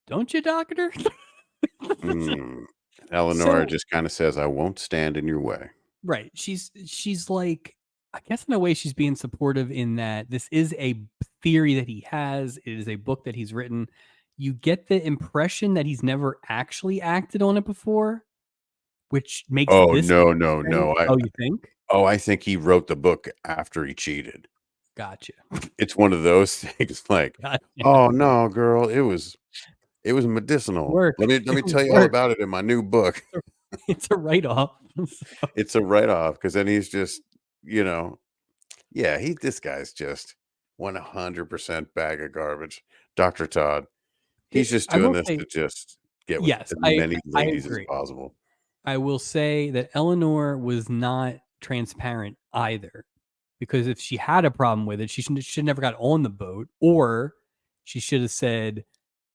don't you, doctor? Eleanor So just kind of says, I won't stand in your way. right. She's like, I guess in a way she's being supportive in that this is a theory that he has. It is a book that he's written. You get the impression that he's never actually acted on it before, which makes Oh, this no, book no, very. no. Oh, you think? I think he wrote the book after he cheated. Gotcha. It's one of those things like, Gotcha. oh no, girl, it was medicinal. Work. Let me It tell you all worked. about it in my new book. It's a write-off. So, It's a write-off because then he's just, yeah, this guy's just 100% bag of garbage. Dr. Todd. He's just I doing will this say, to just get with yes, as I many I ladies as agree. possible. I will say that Eleanor was not transparent either, because if she had a problem with it, she should never got on the boat, or she should have said,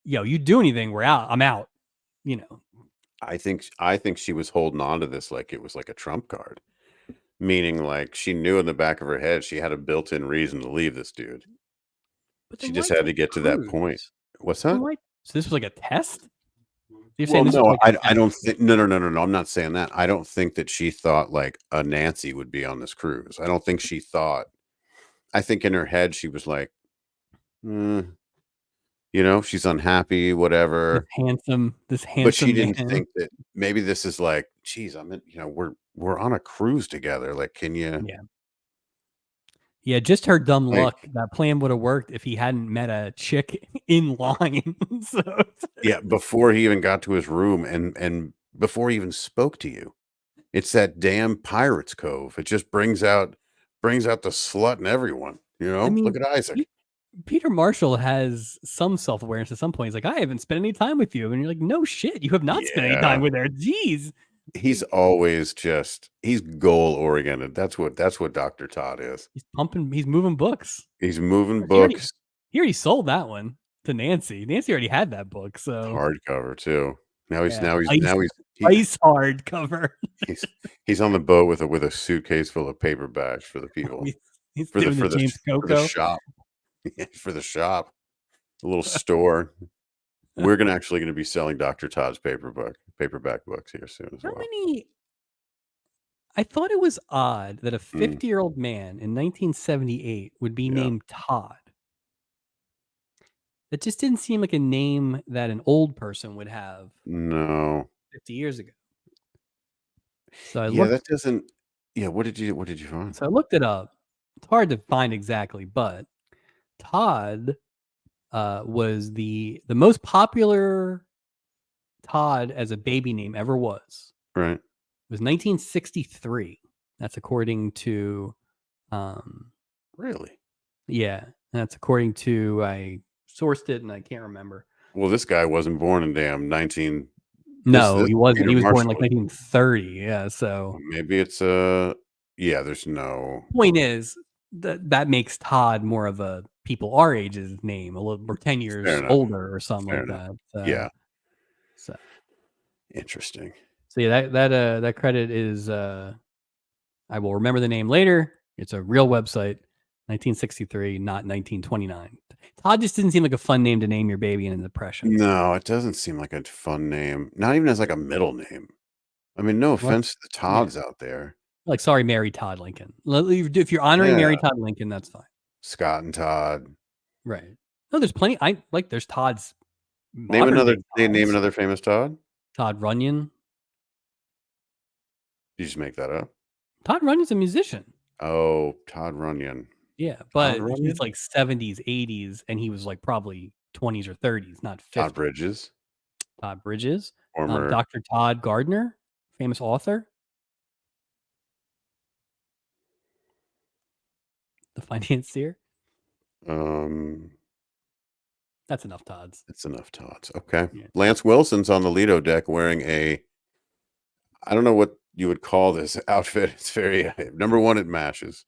"Yo, you do anything, we're out. I'm out." You know, I think she was holding on to this like it was like a trump card. Meaning like she knew in the back of her head she had a built-in reason to leave this dude. but She then just why had take to a get to that point. cruise? What's Then that? why? So this was like a test. You're Well, saying this was no, like a I test? don't think no, I'm not saying that. I don't think that she thought like a Nancy would be on this cruise. I don't think she thought. I think in her head she was like, "Mm," she's unhappy, whatever. This But she handsome didn't man. think that maybe this is like, geez, I'm in, we're on a cruise together. Like, can you? Yeah, Yeah, just her dumb Like, luck. That plan would have worked if he hadn't met a chick in line. So yeah, before he even got to his room and before he even spoke to you. It's that damn Pirates Cove. It just brings out the slut in everyone, you I know? Look mean, at Isaac. Peter Marshall has some self-awareness at some point. He's like, "I haven't spent any time with you." And you're like, "No shit, you have not spent any Yeah. time with her." Jeez. He's Like, always just he's goal-oriented. That's what Dr. Todd is. he's moving books. He's moving He already books, he already sold that one to Nancy. Nancy already had that book, so hardcover too. Now he's yeah. now he's Ice now he's he ice hardcover. he's he's on the boat with a suitcase full of paperbacks for the people. He's he's For the doing the for the James for the Coco. shop. For the shop. A little store. We're gonna be selling Dr. Todd's paperback books here soon as How well. many I thought it was odd that a Mm, 50-year-old man in 1978 would be yeah. named Todd. It just didn't seem like a name that an old person would have No. 50 years ago. So I Yeah, looked that doesn't yeah, what did you find? so I looked it up. It's hard to find exactly, but Todd, was the most popular Todd as a baby name ever was. Right. It was 1963. That's according to, um Really? yeah, that's according to I sourced it and I can't remember. Well, this guy wasn't born in damn 19 this No, this he wasn't. Peter He was born, Marshall like, was 1930, yeah, so maybe it's, yeah, there's no point is that makes Todd more of a people our age's name, a little or 10 fair years enough, older or something fair like enough. that, Yeah, so interesting. yeah, that credit is, I will remember the name later. It's a real website, 1963, not 1929. Todd just didn't seem like a fun name to name your baby in an depression. No, it doesn't seem like a fun name, not even as, like, a middle name. I mean, no Well, offense to the yeah, Todds out there. like, sorry, Mary Todd Lincoln. If you're honoring Yeah, Mary Todd Lincoln, that's fine. Scott and Todd. Right. No, there's plenty. There's Todd's Name modern another day name Todds. another famous Todd. Todd Runyon. You just make that up? Todd Runyon's a musician. Oh, Todd Runyon. Yeah, Todd but he's Runyon? like 70s, 80s, and he was like probably 20s or 30s, not Todd 50s. Bridges, Todd Bridges, former Dr. Todd Gardner, famous author, the financier. um, That's enough Todds. that's enough Todds. Okay. Yeah. Lance Wilson's on the Lido deck wearing I don't know what you would call this outfit. It's very number one, it matches.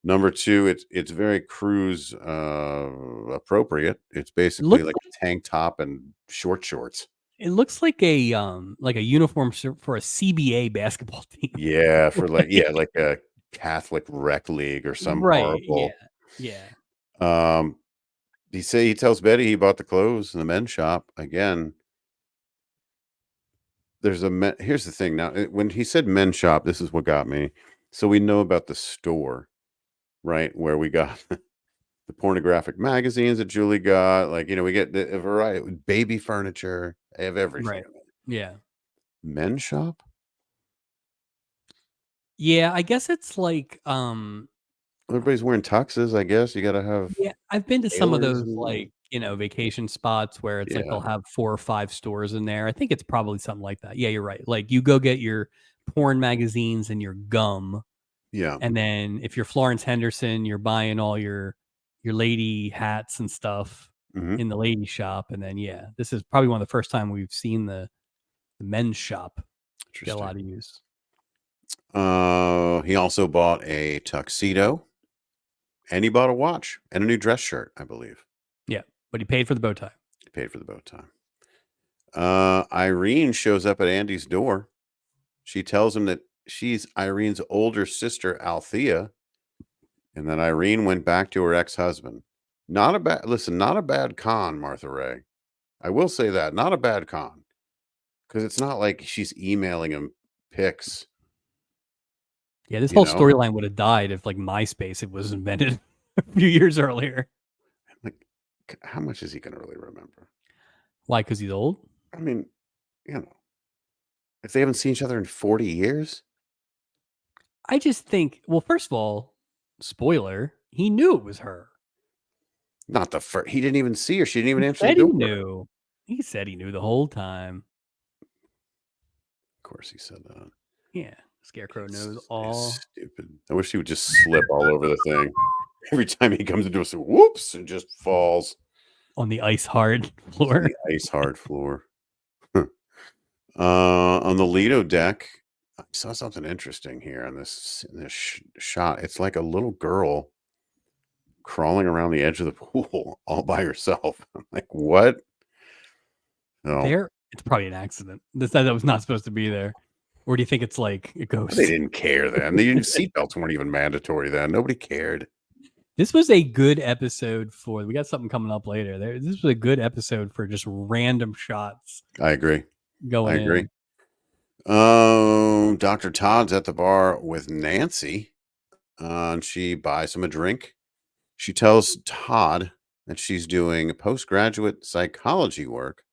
Number two, it's very cruise appropriate. It's It basically looks like a tank top and short shorts. it looks like a uniform for a CBA basketball team. Yeah, for like a Catholic rec league or some Right. Yeah. horrible. Yeah. Um, he tells Betty he bought the clothes in the men's shop again. Here's the thing now. When he said men's shop, this is what got me. So we know about the store, right, where we got the pornographic magazines that Julie got. Like, we get a variety with baby furniture. They have everything Right. in there. Yeah. Men's shop? Yeah, I guess it's like, Everybody's wearing tuxes, I guess. You gotta have yeah, I've been to some of tailors those, and like, vacation spots where it's like yeah, they'll have 4 or 5 stores in there. I think it's probably something like that. Yeah, you're right. Like, you go get your porn magazines and your gum, yeah. and then if you're Florence Henderson, you're buying all your lady hats and stuff Mhm. in the lady shop, and then, yeah, this is probably one of the first time we've seen the men's shop get a Interesting. lot of use. He also bought a tuxedo, and he bought a watch and a new dress shirt, I believe. Yeah, but he paid for the bow tie. He paid for the bow tie. Irene shows up at Andy's door. She tells him that she's Irene's older sister, Althea, and that Irene went back to her ex-husband. Not a bad con, Martha Ray. I will say that, not a bad con, because it's not like she's emailing him pics, Yeah, this you whole know? storyline would have died if like MySpace it was invented a few years earlier. Like, how much is he gonna really remember? Why? Because he's old? I mean, you know, if they haven't seen each other in 40 years? I just think, well, first of all, spoiler. He knew it was her. Not the first. He didn't even see her. She didn't even He answer the said he door. knew. He said he knew the whole time. Of course, he said that. Yeah, Scarecrow knows It's all. stupid. I wish he would just slip all over the thing every time he comes into us. Whoops, and just falls On the ice hard to floor. the ice hard floor. On the Lido deck, I saw something interesting here on this shot. It's like a little girl crawling around the edge of the pool all by herself. I'm like, what? No, There, it's probably an accident. That was not supposed to be there. Or do you think it's like a they ghost? didn't care then. The seatbelts weren't even mandatory then. Nobody cared. This was a good episode for. We got something coming up later. This was a good episode for just random shots I agree. going I agree. in. Dr. Todd's at the bar with Nancy, and she buys him a drink. She tells Todd that she's doing postgraduate psychology work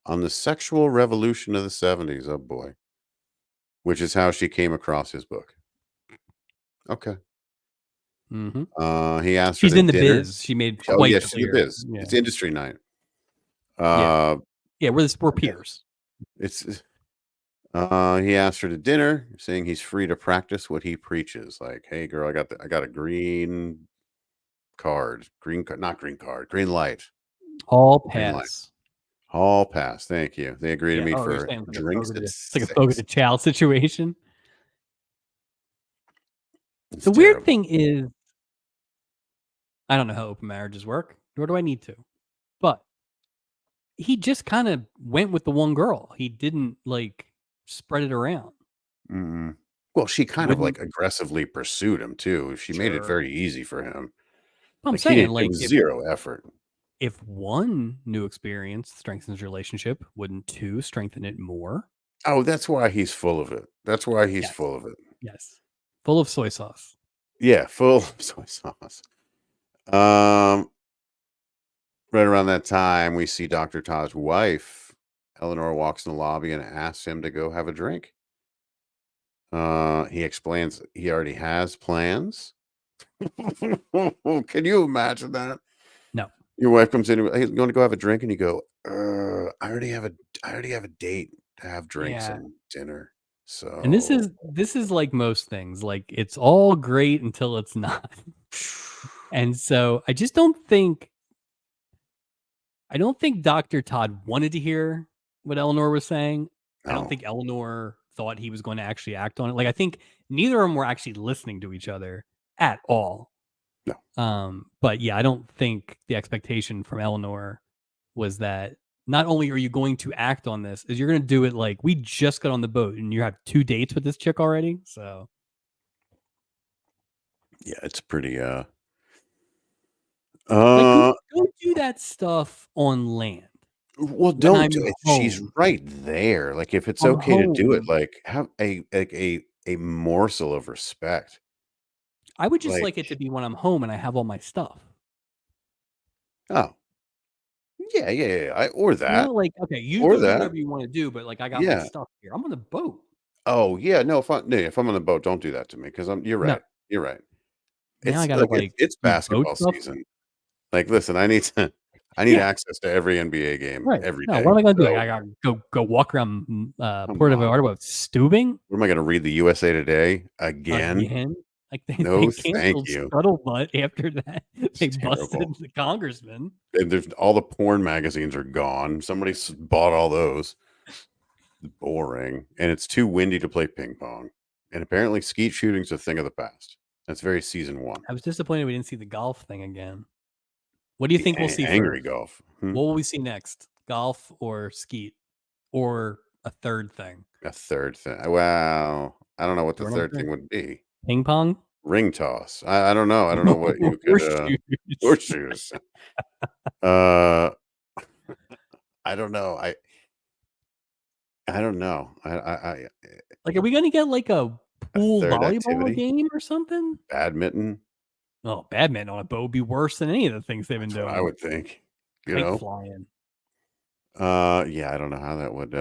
on the sexual revolution of the 70s. Oh boy. Which is how she came across his book. Okay. Mm-hmm. He asked her She's to in the dinner. biz. She made Oh quite yeah, she's in the clear. biz. Yeah, It's industry night. yeah, Uh yeah. We're yeah, peers. it's he asked her to dinner, saying he's free to practice what he preaches. Like, hey girl, I got a green card. Not green card, green light. All Green light. pass. Hall pass. Thank you. They agree to Yeah. meet Oh, you're for saying drinks at it's like a 6. Fogo de Chao situation. It's The weird terrible. thing is, I don't know how open marriages work, nor do I need to. But he just kind of went with the one girl. He didn't like spread it around. Mm. Well, she kind of Wouldn't like aggressively pursued him too. She made it sure. very easy for him. I'm Like he saying didn't. It like was zero effort. if one new experience strengthens relationship, wouldn't two strengthen it more? Oh, that's why he's full of it. That's why he's Yes. full of it. Yes. Full of soy sauce. Yeah, full of soy sauce. Um, right around that time, we see Dr. Todd's wife. Eleanor walks in the lobby and asks him to go have a drink. He explains he already has plans. Can you imagine that? No. Your wife comes in, "Hey, you wanna go have a drink?" And you go, I already have a date to have drinks Yeah. and dinner." And So this is like most things. Like it's all great until it's not. And so I don't think Dr. Todd wanted to hear what Eleanor was saying. I don't no, think Eleanor thought he was going to actually act on it. Like I think neither of them were actually listening to each other at all. no. But yeah, I don't think the expectation from Eleanor was that not only are you going to act on this, is you're going to do it like we just got on the boat and you have 2 dates with this chick already. So Yeah, it's pretty, like uh go do that stuff on land well, when don't I'm do it. She's home. right there. Like, if it's I'm okay to do it, home. like, have a morsel of respect. I would just Like, like it to be when I'm home and I have all my stuff. oh, yeah, yeah, yeah, yeah, or You know, that, like, okay, you or go do that. whatever you wanna do, but, like, I got my Yeah. stuff here. I'm on the boat. Oh, yeah, no, if I'm on the boat, don't do that to me because 'cause you're No. right, you're right. Now I gotta, like, It's do boat basketball stuff. season. Like, listen, I need Yeah, access to every NBA game right. every No, what day. am I gonna do? So, I gotta go walk around, come Puerto on. Vallarta with Stubing What am I gonna read the USA Today again? again. Like, they No, thank canceled you. Scuttlebutt after that. It's They busted terrible. the congressman. And there's all the porn magazines are gone. Somebody bought all those. Boring. And it's too windy to play ping pong. And apparently skeet shooting's a thing of the past. That's very season 1. I was disappointed we didn't see the golf thing again. What do you The think we'll see angry first? golf. Hmm. What will we see next? Golf or skeet? Or a third thing? A third thing. Well, I don't know what See the what I'm third saying? thing would be. Ping pong? Ring toss. I don't know. I don't know what you could Horseshoes. horseshoes. Uh I don't know. I don't know. Like, are we gonna get, like, a A pool third volleyball activity, game or something? badminton. Oh, badminton on a boat would be worse than any of the things they've been That's what I doing. would think. You Kite know? flying. Yeah, I don't know how that would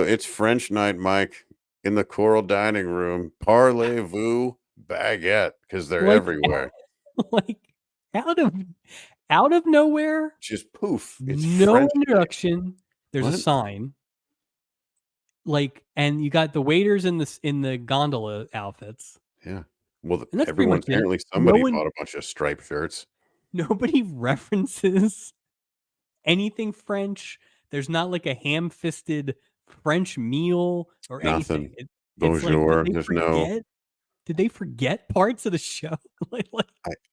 it's French night, Mike, in the choral dining room. Parlez-vous, baguette because they're Like, everywhere. like out of out of nowhere, Just poof. It's no French baguette. introduction. There's a What? sign, like, and you got the waiters in the gondola outfits, Yeah. Well, and that's pretty everyone much it. apparently No somebody one, bought a bunch of striped shirts. nobody references anything French. There's not like a ham-fisted French meal or anything. Nothing. It's like, Bonjour. There's no. did they forget parts of the show? Like,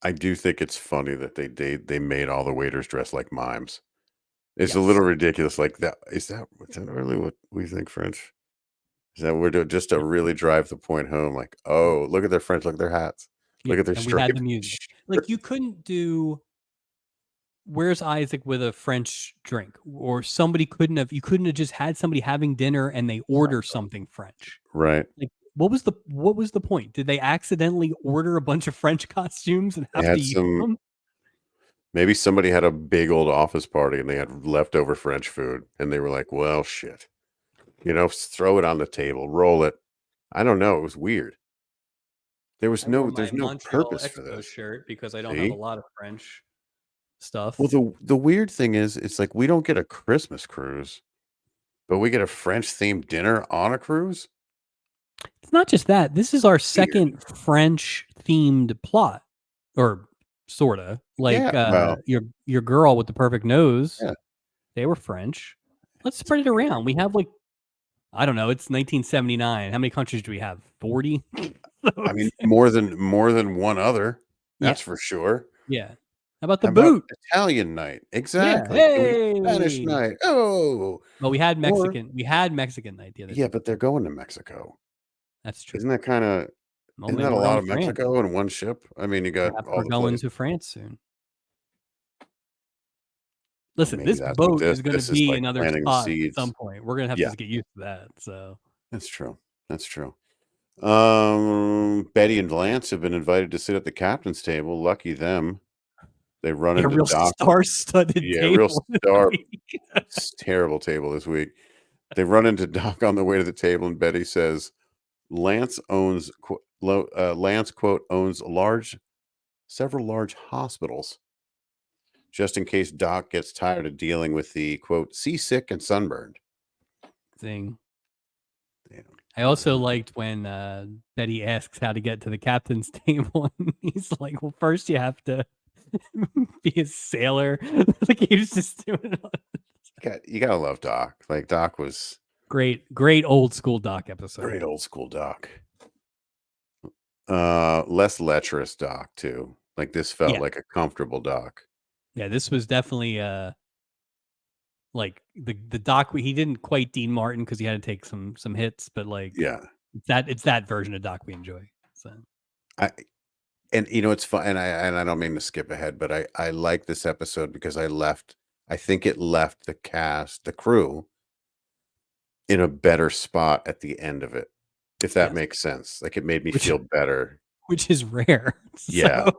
I do think it's funny that they made all the waiters dress like mimes. It's a yes. little ridiculous. Like that. Is that really what we think French? Is that what we're doing just to Yeah, really drive the point home? Like, yeah, oh, look at their French. Look at their hats. yeah, Look at their and we had the striped music. Like, you shirts. couldn't do Where's Isaac with a French drink? Or somebody couldn't have you couldn't have just had somebody having dinner and they order something French. Right. Like, what was the point? Did they accidentally order a bunch of French costumes and They have to had use some. them? Maybe somebody had a big old office party and they had leftover French food, and they were like, "Well, shit, throw it on the table, roll it." I don't know. It was weird. I wore my There's no Montreal purpose for Expo this. shirt because I don't have a See? lot of French Well, stuff. the weird thing is, it's like we don't get a Christmas cruise, but we get a French themed dinner on a cruise. It's not just that. This is our Weird. second French themed plot, or sorta. Yeah. Like, Well. your girl with the perfect nose, Yeah. they were French. Let's It's spread it weird. around. We have, like, I don't know, it's 1979. How many countries do we have? 40? I mean, So more than one other. yeah, That's for sure. yeah. How about the How about boot? Italian night? Yeah, Exactly. Can we Spanish hey! night? Oh, Well, or We had Mexican night the other yeah, day. but they're going to Mexico. That's true. Isn't that kinda Well, isn't maybe that a we're lot going of to France. Mexico in one ship? I mean, you got Perhaps all we're the going places. to France soon. Well, Listen, maybe this that's what boat is gonna this is be like another planting the spot at seeds. some point. We're gonna have Yeah, to get used to that, so that's true. That's true. Betty and Lance have been invited to sit at the captain's table. Lucky them. They run a into real Doc. star-studded Yeah, real table this star week. terrible table this week. They run into Doc on the way to the table, and Betty says, Lance, quote, owns several large hospitals, just in case Doc gets tired of dealing with the, quote, seasick and sunburned. Thing. Yeah. I also liked when, Betty asks how to get to the captain's table, and he's like, "Well, first you have to be a sailor." Like, he was just doing it all. You gotta love Doc. Like, Doc was Great old school Doc episode. great old school Doc. Less lecherous Doc too. Like, this felt Yeah. like a comfortable Doc. Yeah, this was definitely, like, the Doc he didn't quite Dean Martin because he had to take some hits, but, like, Yeah. it's that version of Doc we enjoy, so I and it's fun, and I don't mean to skip ahead, but I like this episode because I think it left the crew in a better spot at the end of it, if that yes, makes sense. Like, it made me which feel better. which is rare, so Yeah.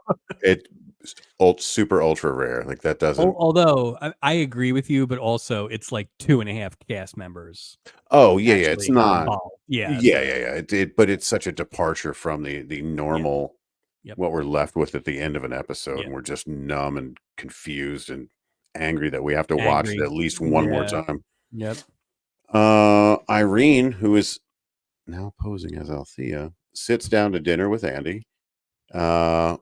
It super ultra rare. Like, that doesn't. although I agree with you, but also it's like 2.5 cast members Oh, yeah, yeah, it's actually are not. involved. Yeah, Yeah, so yeah, yeah. But it's such a departure from the yeah, normal yep, what we're left with at the end of an episode, yeah, and we're just numb and confused and angry that we have to watch it angry. at least one more Yeah, time. yep. Irene, who is now posing as Althea, sits down to dinner with Andy. Uh,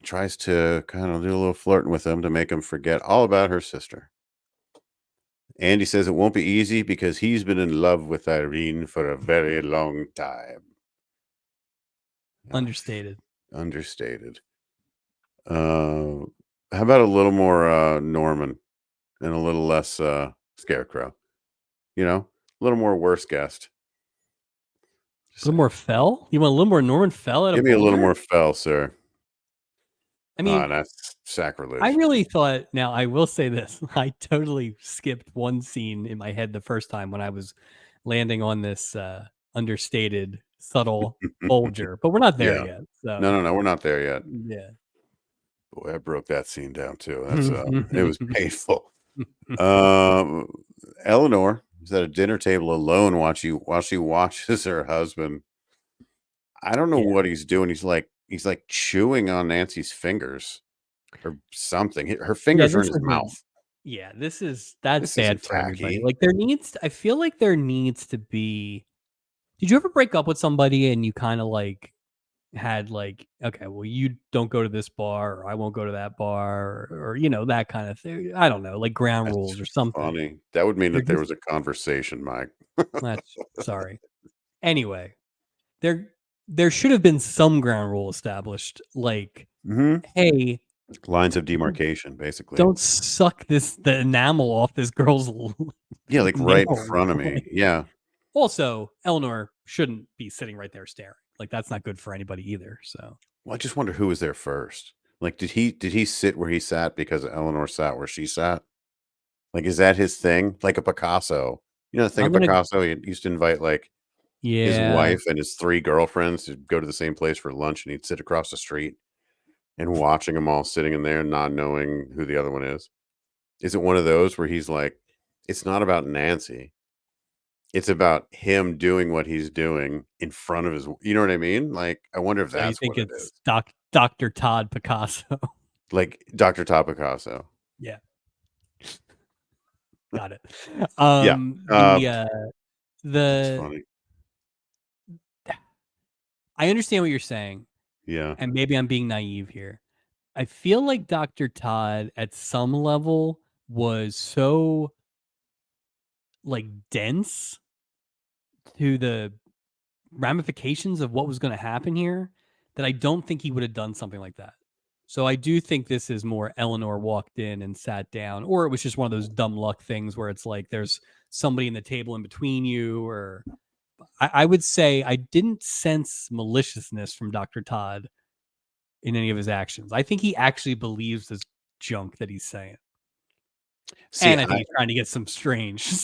Tries to kind of do a little flirting with him to make him forget all about her sister. Andy says it won't be easy because he's been in love with Irene for a very long time. Understated. Understated. How about a little more Norman and a little less Scarecrow? A little more worst guest. A Just little saying. more Fell? You want a little more Norman Fell out Give of me a little Bulger? more fell, sir. I mean, That's I sacrilege. really thought now I will say this, I totally skipped one scene in my head the first time when I was landing on this, understated, subtle Bulger, but we're not there Yeah. yet, No, so no, no. We're not there yet. yeah. Boy, I broke that scene down too. It was painful. Eleanor is at a dinner table alone while she watches her husband. I don't know Yeah. what he's doing. He's like chewing on Nancy's fingers or something. Her Yeah, fingers are in this his isn't mouth. yeah, that's This bad isn't for everybody. tacky. Like, I feel like there needs to be did you ever break up with somebody and you kinda, like, had, like, "Okay, well, you don't go to this bar, or I won't go to that bar," or, that kind of thing? I don't know, like, ground That's rules or something. funny. That would mean They're that there just was a conversation, Mike. that's sorry. Anyway, there there should have been some ground rule established, like, Mhm. "Hey, Lines of don't demarcation, basically. don't suck the enamel off this girl's Yeah, like right in nail." front of me. Yeah. Also, Eleanor shouldn't be sitting right there staring. Like, that's not good for anybody either, so Well, I just wonder who was there first. Like, did he sit where he sat because Eleanor sat where she sat? Like, is that his thing? Like a Picasso. You know the thing I'm of gonna Picasso? He used to invite, like, his yeah. wife and his 3 girlfriends to go to the same place for lunch, and he'd sit across the street and watching them all sitting in there, not knowing who the other one is. Is it one of those where he's like, it's not about Nancy. It's about him doing what he's doing in front of his, you know what I mean? Like, I wonder if So you that's think what it is. it's Doctor Todd Picasso. Like Dr. Todd Picasso. Yeah, got it. Yeah. The, That's the funny. I understand what you're saying, Yeah. and maybe I'm being naive here. I feel like Doctor Todd at some level was so, like, dense to the ramifications of what was gonna happen here that I don't think he would have done something like that. So I do think this is more Eleanor walked in and sat down, or it was just one of those dumb luck things where it's like there's somebody in the table in between you, or I would say I didn't sense maliciousness from Dr. Todd in any of his actions. I think he actually believes this junk that he's saying. See, And I think he's trying to get some strange.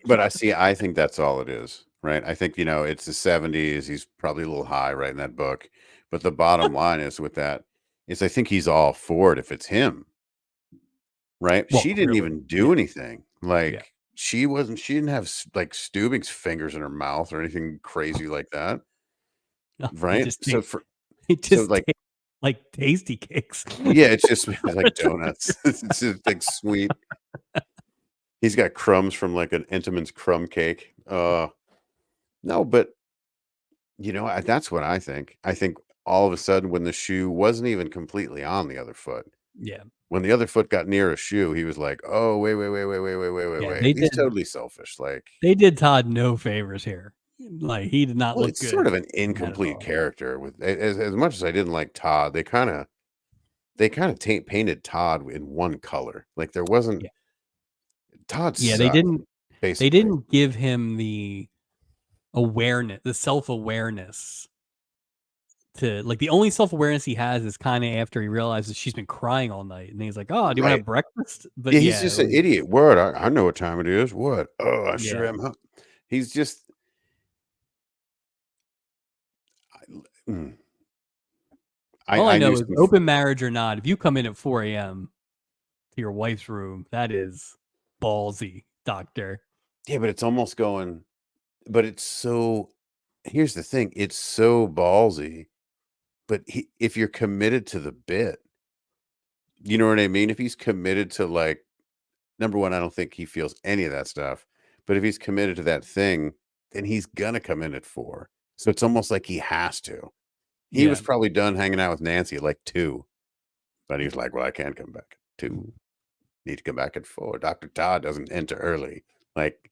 but I think that's all it is, right? I think, it's the 70s. He's probably a little high right in that book. But the bottom line is with that is I think he's all for it if it's him, right? well, She didn't clearly. even do Yeah. anything. Yeah. Like she didn't have like Stubing's fingers in her mouth or anything crazy like that, No, it right? just tastes it So just like tastes like tasty cakes. yeah, it's just like donuts. It's just like sweet. He's got crumbs from like an Entenmann's crumb cake. No, but that's what I think. I think all of a sudden when the shoe wasn't even completely on the other foot, Yeah. when the other foot got near a shoe, he was like, "Oh, wait, wait, wait, wait, wait, wait, wait, wait, Yeah, wait." He's totally selfish. Like, they did Todd no favors here. Like, he did not well, look it's sort good of an in that at incomplete all. character. With as much as I didn't like Todd, they kind of painted Todd in one color. Like there wasn't Yeah. Todd Yeah, sucked they basically. didn't give him the self-awareness to like, the only self-awareness he has is kinda after he realizes she's been crying all night, and he's like, "Oh, do you wanna Right. have breakfast?" But Yeah, he's yeah, just an like idiot. What? I know what time it is. What? Oh, I sure yeah. am. Huh? He's just. Mm, All I I knew know is some. open marriage or not, if you come in at 4 a.m. to your wife's room, that is ballsy, doctor. Yeah, but it's almost going. But it's so. Here's the thing. It's so ballsy. But if you're committed to the bit, you know what I mean. If he's committed to like number one, I don't think he feels any of that stuff. But if he's committed to that thing, then he's gonna come in at 4. So it's almost like he has to. He was Yeah. probably done hanging out with Nancy at like 2, but he was like, "Well, I can't come back at 2. Need to come back at 4. Dr. Todd doesn't enter early." Like,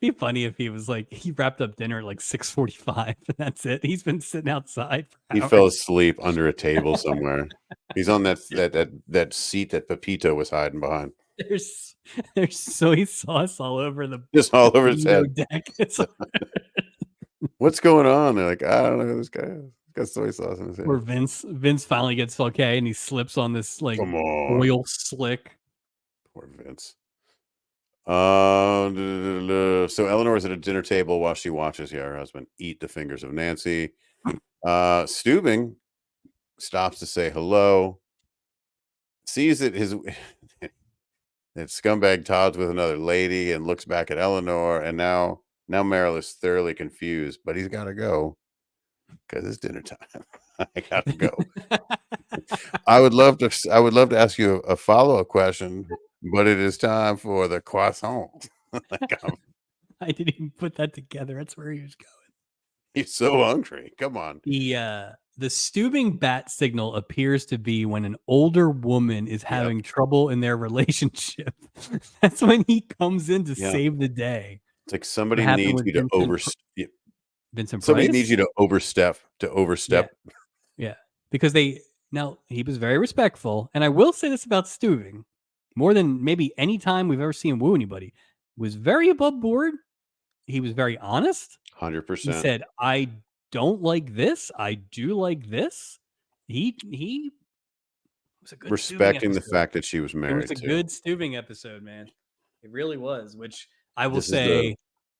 Be funny if he was like he wrapped up dinner at like 6:45 and that's it. He's been sitting outside for he fell hours. asleep under a table somewhere. He's on that seat that Pepito was hiding behind. There's there's soy sauce all over the Just all over his window head. deck. It's "What's going on?" They're like, "I don't know who this guy is. He's got soy sauce in his where hair." Vince finally gets okay and he slips on this like Come on. oil slick. Poor Vince. So Eleanor's at a dinner table while she watches, her husband eat the fingers of Nancy. Steubing stops to say hello, sees that his that scumbag Todd's with another lady, and looks back at Eleanor. And now Meryl is thoroughly confused, but he's got to go. because it's dinner time. I gotta go. I would love to. I would love to ask you a follow up question, but it is time for the croissant. Like, I didn't even put that together. That's where he was going. he's so hungry. Come on. The Stubing bat signal appears to be when an older woman is Yep. having trouble in their relationship. That's when he comes in to Yeah. save the day. It's like What somebody happened needs with you to Vincent somebody needs Price? you to overstep. Yeah, yeah. Because he was very respectful, and I will say this about Stubing, more than maybe any time we've ever seen him woo anybody, was very above board. He was very honest. He 100%. said, "I don't like this. I do like this." He was a good Stubing Respecting the episode. fact that she was It was married a too. good Stubing episode, man. It really was, which I will This is the. say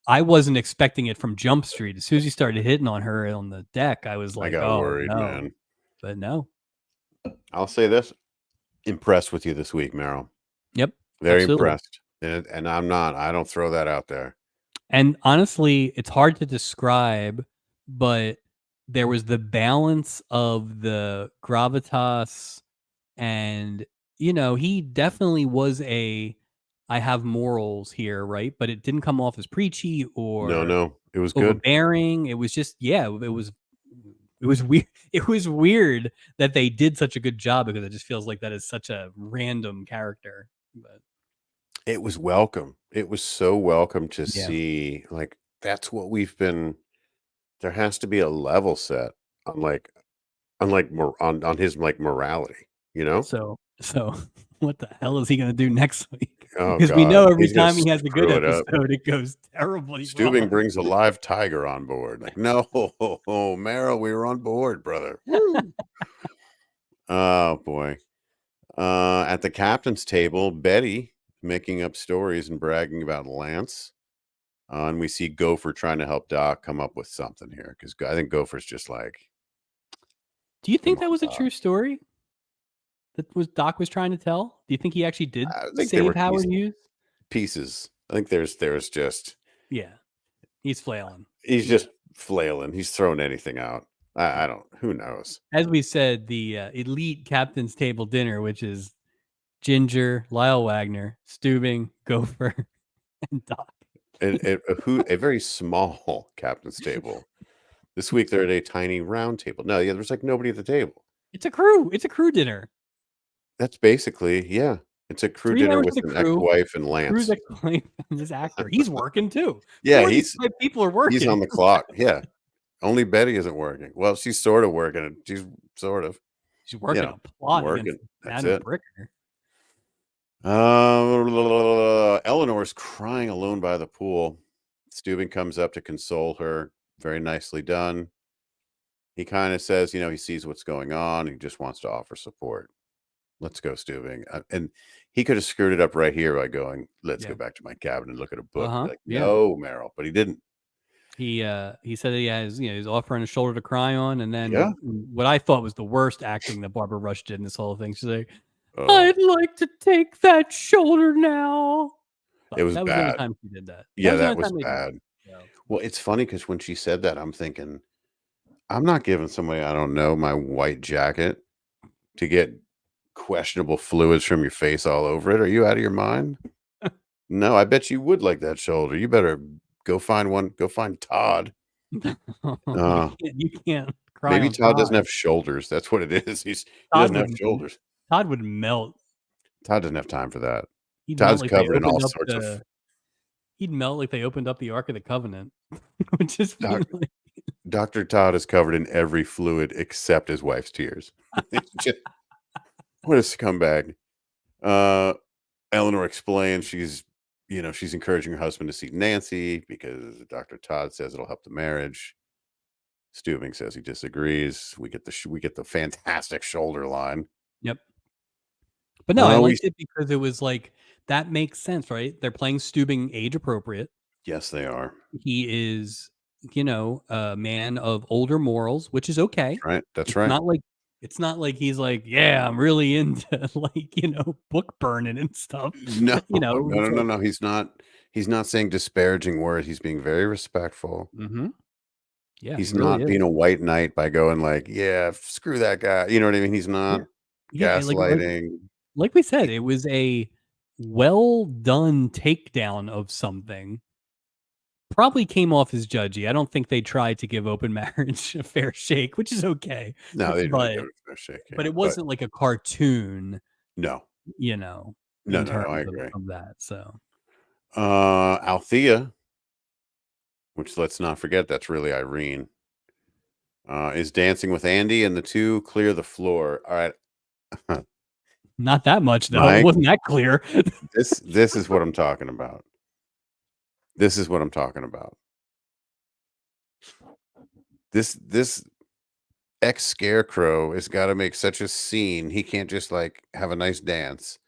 I wasn't expecting it from Jump Street. As soon as he started hitting on her on the deck, I was I like, got "Oh, worried, no." man. But no. I'll say this: impressed with you this week, Meryl. Yep, Very absolutely. impressed, and I'm not. I don't throw that out there. And honestly, it's hard to describe, but there was the balance of the gravitas and, he definitely was I have morals here, right? But it didn't come off as preachy No, or no, it was good. overbearing. It was just, yeah, it was weird. It was weird that they did such a good job because it just feels like that is such a random character. But It was welcome. It was so welcome to yeah. see. Like that's what we've been. There has to be a level set on on his like morality. You know? So what the hell is he gonna do next week? Oh Because we God, know every he's gonna time he has a good screw it up. episode, it goes terribly Stubing wrong. brings a live tiger on board. Like, no, Meryl, we were on board, brother. Woo! Oh boy. At the captain's table, Betty making up stories and bragging about Lance. And we see Gopher trying to help Doc come up with something here because I think Gopher's just like, Do you come think that on, was a Doc. true story that was Doc was trying to tell? Do you think he actually did I think there save were Howard Hughes? pieces. I think there's just Yeah, he's flailing. he's Yeah. just flailing. He's throwing anything out. I don't. Who knows? As we said, the elite captain's table dinner, which is Ginger, Lyle Wagner, Stubing, Gopher, and Doc. A very small captain's table. This week they're at a tiny round table. No, yeah, there's like nobody at the table. It's a crew. It's a crew dinner. That's basically, yeah. It's a crew 3 dinner members with of the an crew. ex-wife and The crew's Lance. ex-wife and this actor. He's working too. Yeah, 4 of these 5 people are he's working. on the clock. Yeah. Only Betty isn't working. Well, she's sort of working. She's sort of, She's you working know, a plot against working. That's Adam it. Bricker. Eleanor's crying alone by the pool. Steuben comes up to console her. Very nicely done. He kind of says, he sees what's going on. He just wants to offer support. Let's go, Stubing. And he could have screwed it up right here by going, let's go Yeah. back to my cabin and look at a book. Be like, Yeah. no, Meryl. But he didn't. He said that he has, he's offering a shoulder to cry on, and Yeah. then what I thought was the worst acting that Barbara Rush did in this whole thing. She's like, Oh, "I'd like to take that shoulder now." it But was that was the only bad. time she did that. That Yeah, was the that only was time they did bad. that. So, Well, it's funny because when she said that, I'm thinking, I'm not giving somebody I don't know my white jacket to get questionable fluids from your face all over it. Are you out of your mind? No, I bet you would like that shoulder. You better go find one. Go find Todd. Uh, you can't cry maybe on Todd doesn't Todd. have shoulders. That's what it is. He Todd doesn't have would shoulders. Todd would melt. Todd doesn't have time for that. He'd melt Todd's like they covered in all opened up sorts of he'd melt like they opened up the Ark of the Covenant. Would just be doc, like Dr. Todd is covered in every fluid except his wife's tears. It's just, what a scumbag. Uh, Eleanor explains she's encouraging her husband to see Nancy because Dr. Todd says it'll help the marriage. Stubing says he disagrees. We get the fantastic shoulder line. Yep. But no, I We liked it because it was like that makes sense, right? They're playing Stubing age appropriate. Yes, they are. He is, a man of older morals, which is okay. Right. That's It's right. not like he's like, yeah, I'm really into like, book burning and stuff. No, It's like, no. He's not saying disparaging words. He's being very respectful. mm-hmm. Yeah, he He's really not is. being a white knight by going like, "Yeah, screw that guy." You know what I mean? He's Yeah. not Yeah, and gaslighting. like we said, it was a well done takedown of something. Probably came off as judgy. I don't think they tried to give open marriage a fair shake, which is okay. No, they didn't really give But it a fair shake, but yeah, it but wasn't like a cartoon, no. you know, No, in no, no, I terms agree. of that. So Althea, which let's not forget, that's really Irene, is dancing with Andy, and the 2 clear the floor. Alright, not that much though. It Mike, wasn't that clear. this is what I'm talking about. This is what I'm talking about. This ex-scarecrow has gotta make such a scene, he can't just, like, have a nice dance.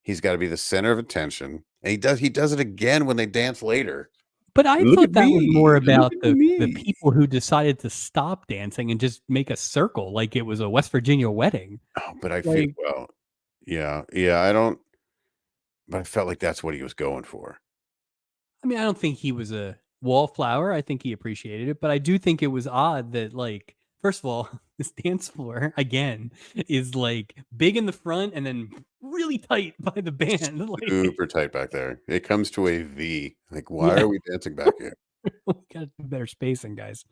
He's gotta be the center of attention, and he does it again when they dance later. But I "Look at thought that was more me, look about at the me." people who decided to stop dancing and just make a circle like it was a West Virginia wedding. Oh, but I feel Like, well, yeah, I don't but I felt like that's what he was going for. I mean, I don't think he was a wallflower. I think he appreciated it, but I do think it was odd that, like, first of all, this dance floor again is like big in the front and then really tight by the band. Like, Super tight back there. It comes to a V. Like, why yeah, are we dancing back here? we gotta do better spacing, guys.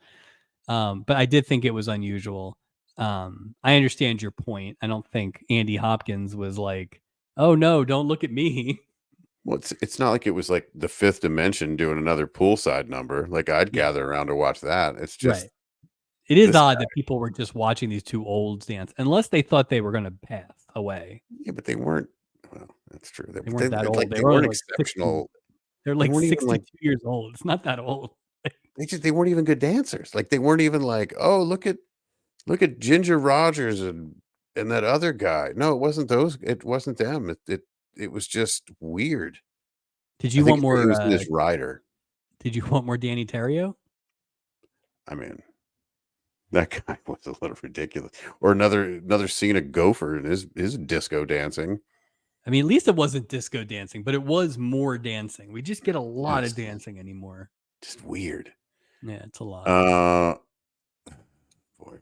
But I did think it was unusual. I understand your point. I don't think Andy Hopkins was like, "Oh no, don't look at me." Well, it's not like it was like the Fifth Dimension doing another poolside number. Like, I'd Yeah, gather around to watch that. It's right. just It is this odd guy. that people were just watching these 2 olds dance, unless they thought they were gonna pass away. Yeah, but they weren't well, that's true. They They weren't that like, old. They they were only weren't like 60. exceptional. They're They like weren't even like 62 years old. It's not that old. they weren't even good dancers. Like, they weren't even like, "Oh, look at Ginger Rogers and that other guy." No, it wasn't them. It was just weird. Did I you think want it's he more, was in his rider. Danny Terrio? I mean, that guy was a little ridiculous. Or another scene of Gopher and his disco dancing. I mean, at least it wasn't disco dancing, but it was more dancing. We just get a lot of Just dancing anymore. just weird. Yeah, it's a lot. Uh, boy.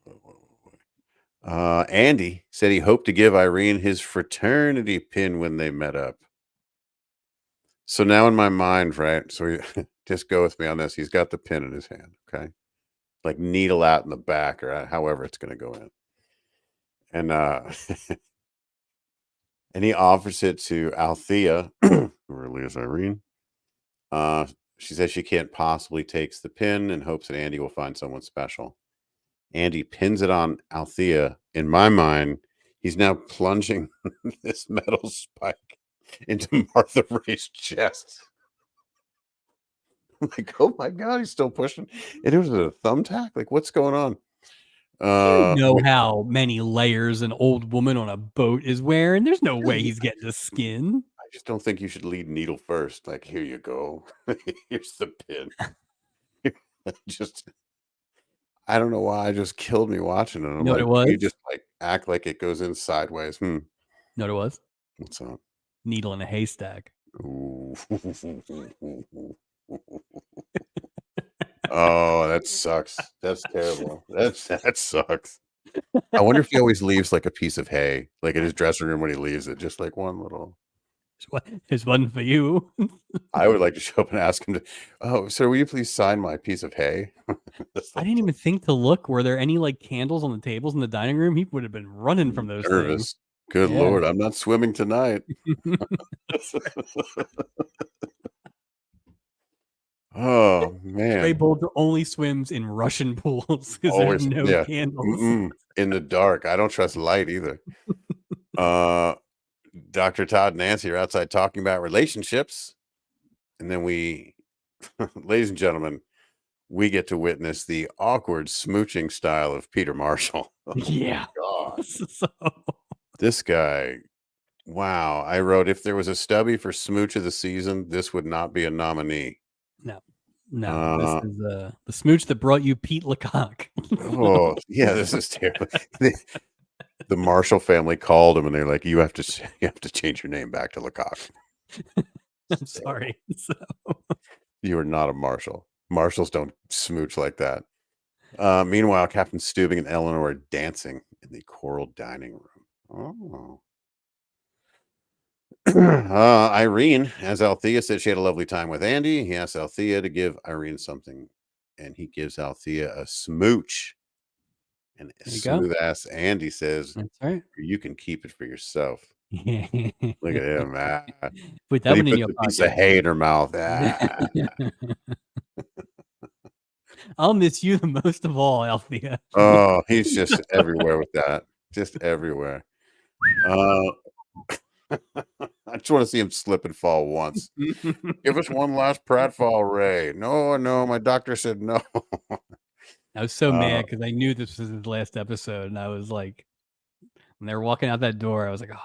Andy said he hoped to give Irene his fraternity pin when they met up. So now in my mind, right? So just go with me on this. He's got the pin in his hand, okay? Like needle out in the back or however it's going to go in. And and he offers it to Althea, who really is Irene. Uh, she says she can't possibly takes the pin and hopes that Andy will find someone special. Andy pins it on Althea. In my mind, he's now plunging this metal spike into Martha Ray's chest. I'm like, oh my god, he's still pushing. And it was a thumbtack. Like, what's going on? You I know mean, how many layers an old woman on a boat is wearing. There's no way really, he's getting the skin. I just don't think you should lead needle first. Like, here you go. Here's the pin. just I don't know why it just killed me watching it. You I'm know what it like, you was? just like act like it goes in sideways. You know what it was? What's up? Needle in a haystack. Ooh. Oh, that sucks. That's terrible. That sucks. I wonder if he always leaves like a piece of hay, like in his dressing room when he leaves it, just like one little. There's one for you. I would like to show up and ask him to, oh, sir, will you please sign my piece of hay? That's I like didn't even think to look. Were there any, like, candles on the tables in the dining room? He would have been running from those things. nervous. Good Yeah. Lord, I'm not swimming tonight. That's right. Oh Ray man. Bolger only swims in Russian pools because there's Always, no yeah. candles. Mm-mm. In the dark. I don't trust light either. Uh Dr. Todd and Nancy are outside talking about relationships. And then ladies and gentlemen, we get to witness the awkward smooching style of Peter Marshall. Oh my Yeah. God. So This guy, wow. I wrote, if there was a stubby for smooch of the season, this would not be a nominee. no. No, this Uh, is, the smooch that brought you Pete Lecoq. oh, yeah, this is terrible. The Marshall family called him and they're like, you have to change your name back to Lecoq. I'm It's terrible. sorry. So You are not a Marshall. Marshalls don't smooch like that. Meanwhile, Captain Steubing and Eleanor are dancing in the coral dining room. Oh. Irene, as Althea said, she had a lovely time with Andy. He asked Althea to give Irene something, and he gives Althea a smooch. And There you go. smooth ass Andy says, That's right. "You can keep it for yourself." Yeah. Look at him. Put that Then he one in puts your a piece of pocket. hay in her mouth. I'll miss you the most of all, Althea. Oh, he's just everywhere with that. Just everywhere. Uh, I just want to see him slip and fall once. Give us one last pratfall, Ray. No, no, my doctor said no. I was so Uh, mad because I knew this was his last episode, and I was like, when they were walking out that door, I was like, oh,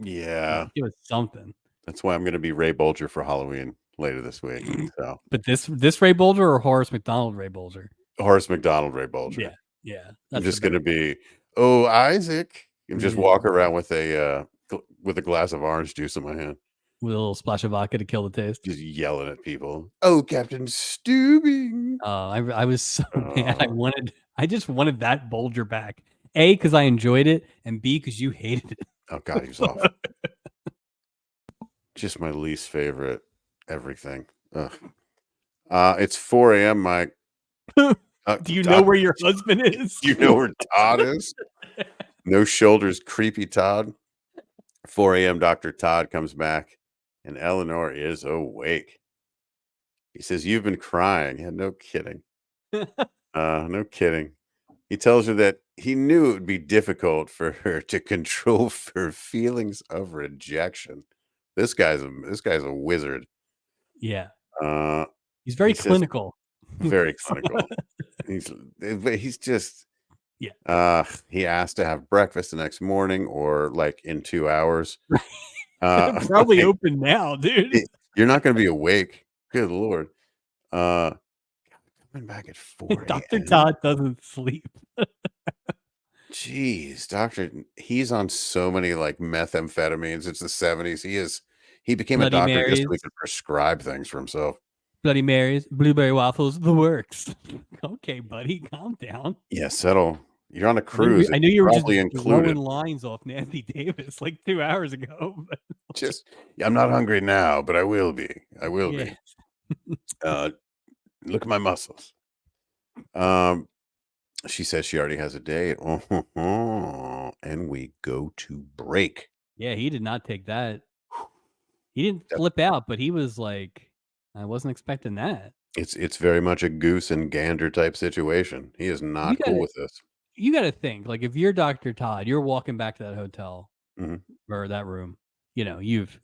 yeah, give us something. that's why I'm going to be Ray Bolger for Halloween later this week. So But this Ray Bolger or Horace McDonald Ray Bolger? Horace McDonald, Ray Bolger. Yeah, I'm that's just the going to better. be, oh, Isaac, and just Yeah. walk around with a glass of orange juice in my hand, With a little splash of vodka to kill the taste. just yelling at people. Oh, Captain Steubing. I was so mad. I just wanted that Bolger back. A, because I enjoyed it, and B, because you hated it. Oh God, he's awful. Just my least favorite. Everything. Ugh. It's 4 a.m. Mike. Do you know where your husband is? You know where Todd is? No shoulders, creepy Todd. 4 a.m. Dr. Todd comes back, and Eleanor is awake. He says, "You've been crying." Yeah, no kidding. No kidding. He tells her that he knew it would be difficult for her to control her feelings of rejection. This guy's a wizard. Yeah. Uh, He's very he says, clinical. very clinical. He's just Yeah. he asked to have breakfast the next morning or like in 2 hours. Probably Like, open now, dude. you're not going to be awake. Good Lord. Coming back at 4 Dr. a.m. Todd doesn't sleep. Jeez, doctor, he's on so many like methamphetamines. It's the 70s. He became a Bloody doctor just so he Marys, could prescribe things for himself. Bloody Marys, blueberry waffles, the works. Okay, buddy, calm down. Yeah, settle. You're on a cruise. I It's knew you were just probably blowing included. lines off Nancy Davis like 2 hours ago. Just yeah, I'm not hungry now, but I will be. I will Yeah. be. Look at my muscles. Um, she says she already has a date. And we go to break. Yeah, he did not take that. He didn't That- flip out, but he was like, I wasn't expecting that. It's very much a goose and gander type situation. He is You not cool gotta with this. you gotta think, like, if you're Dr. Todd, you're walking back to that hotel Mhm. or that room, you know, you've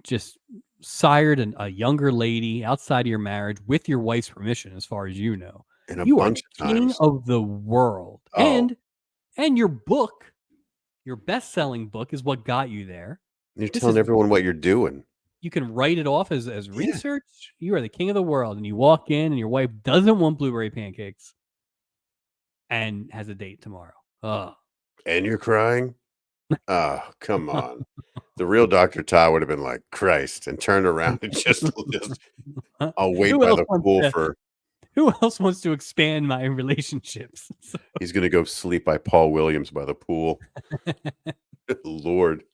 just sired a younger lady outside of your marriage with your wife's permission, as far as you know. And a You are bunch the of king times. of the world. Oh, And your book, your best-selling book is what got you there. you're This telling is everyone what you're doing. You can write it off as Yeah. research. You are the king of the world, and you walk in, and your wife doesn't want blueberry pancakes, and has a date tomorrow. Ugh. And you're crying? Oh, come on. The real Dr. Todd would have been like, Christ, and turned around and just I'll wait Who by else the wants pool to? for Who else wants to expand my relationships? he's gonna go sleep by Paul Williams by the pool. Lord.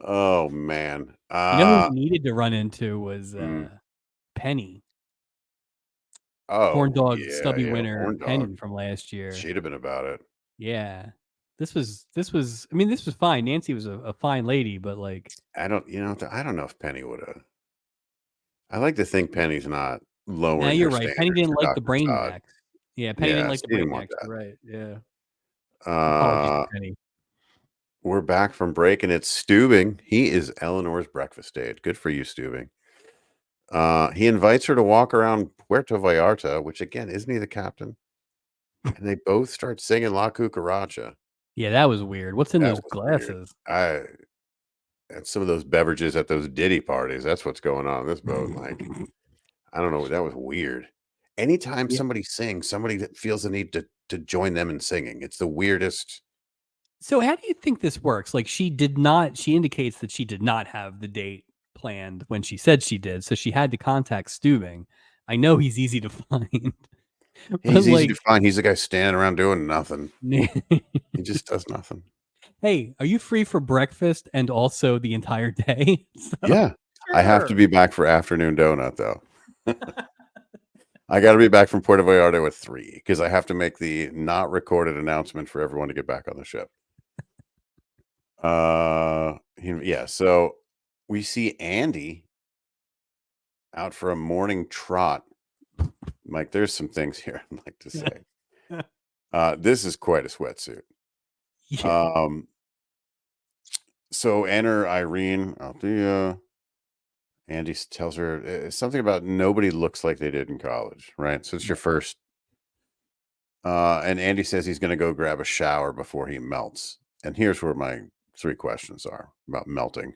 Oh man. You know who he needed to run into was Mm. Penny, Horn Oh, Dog yeah, stubby yeah, winner horn dog. Penny from last year. She'd have been about it. Yeah, this was. I mean, this was fine. Nancy was a fine lady, but like, I don't know if Penny would have. I like to think Penny's not nah, lowering you're her right. Penny standards didn't for like the Dr. Todd. brainiacs. Yeah, Penny didn't Yeah, like the she didn't want brainiacs. You're right. Yeah. that. Apologies to Penny. We're back from break and it's Steubing. He is Eleanor's breakfast date. Good for you, Steubing. He invites her to walk around Puerto Vallarta, which again, isn't he the captain? And they both start singing La Cucaracha. Yeah, that was weird. What's in That those was weird. glasses? And some of those beverages at those Diddy parties. That's what's going on in this boat. Like, I don't know. That was weird. Anytime Yeah. somebody sings, somebody that feels the need to join them in singing. It's the weirdest. So how do you think this works? Like she indicates that she did not have the date planned when she said she did. So she had to contact Steubing. I know he's easy to find. But He's easy to find. He's the guy standing around doing nothing. He just does nothing. hey, are you free for breakfast and also the entire day? So, Yeah. I have to sure. be back for afternoon donut, though. I gotta be back from Puerto Vallarta at 3 because I have to make the not recorded announcement for everyone to get back on the ship. Yeah, so we see Andy out for a morning trot. Mike, there's some things here I'd like to say. This is quite a sweatsuit. Yeah. Um, so enter Irene, Althea. Andy tells her something about nobody looks like they did in college, right? So it's your Right. first. And Andy says he's going to go grab a shower before he melts. And here's where my 3 questions are about melting.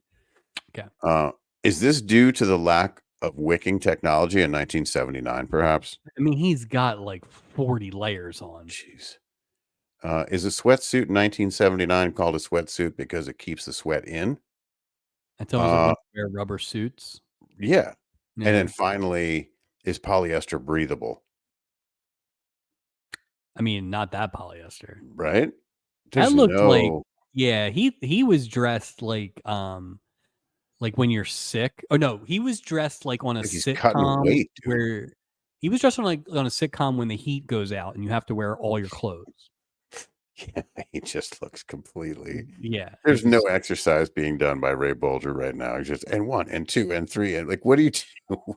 Okay. Uh, is this due to the lack of wicking technology in 1979, perhaps? I mean, he's got like 40 layers on. Jeez. Is a sweatsuit in 1979 called a sweatsuit because it keeps the sweat in? I tell myself Uh, when to wear rubber suits. yeah. And then Yeah. finally, is polyester breathable? I mean, not that polyester. Right? That There's looked like no, yeah, he was dressed like when you're sick. Oh no, he was dressed like on a like he's cutting sitcom weight, dude. where he was dressed on a sitcom when the heat goes out and you have to wear all your clothes. Yeah, he just looks completely. Yeah, he There's no just exercise being done by Ray Bolger right now. He's just and 1 and 2 and 3 and like, what do you do?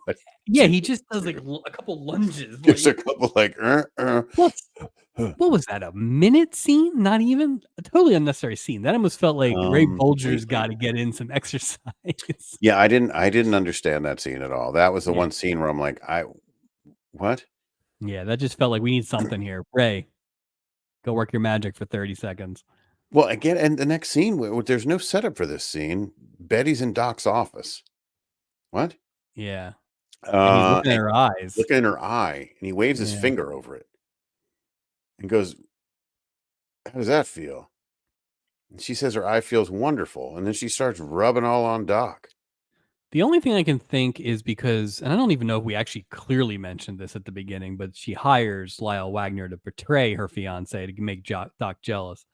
What yeah, do he you just does like do? a couple lunges. Just a Like couple like, plus, what was that? A minute scene? Not even a totally unnecessary scene. That almost felt like Ray Bolger's got maybe. to get in some exercise. Yeah, I didn't understand that scene at all. That was the Yeah, one scene where I'm like, I what? yeah, that just felt like we need something here. Ray, go work your magic for 30 seconds. Well, again, and the next scene, there's no setup for this scene. Betty's in Doc's office. What? Yeah, and he's looking at And her eyes. looking in her eye, and he waves his Yeah. finger over it and goes, "How does that feel?" And she says her eye feels wonderful, and then she starts rubbing all on Doc. The only thing I can think is because, and I don't even know if we actually clearly mentioned this at the beginning, but she hires Lyle Wagner to portray her fiance to make Doc jealous.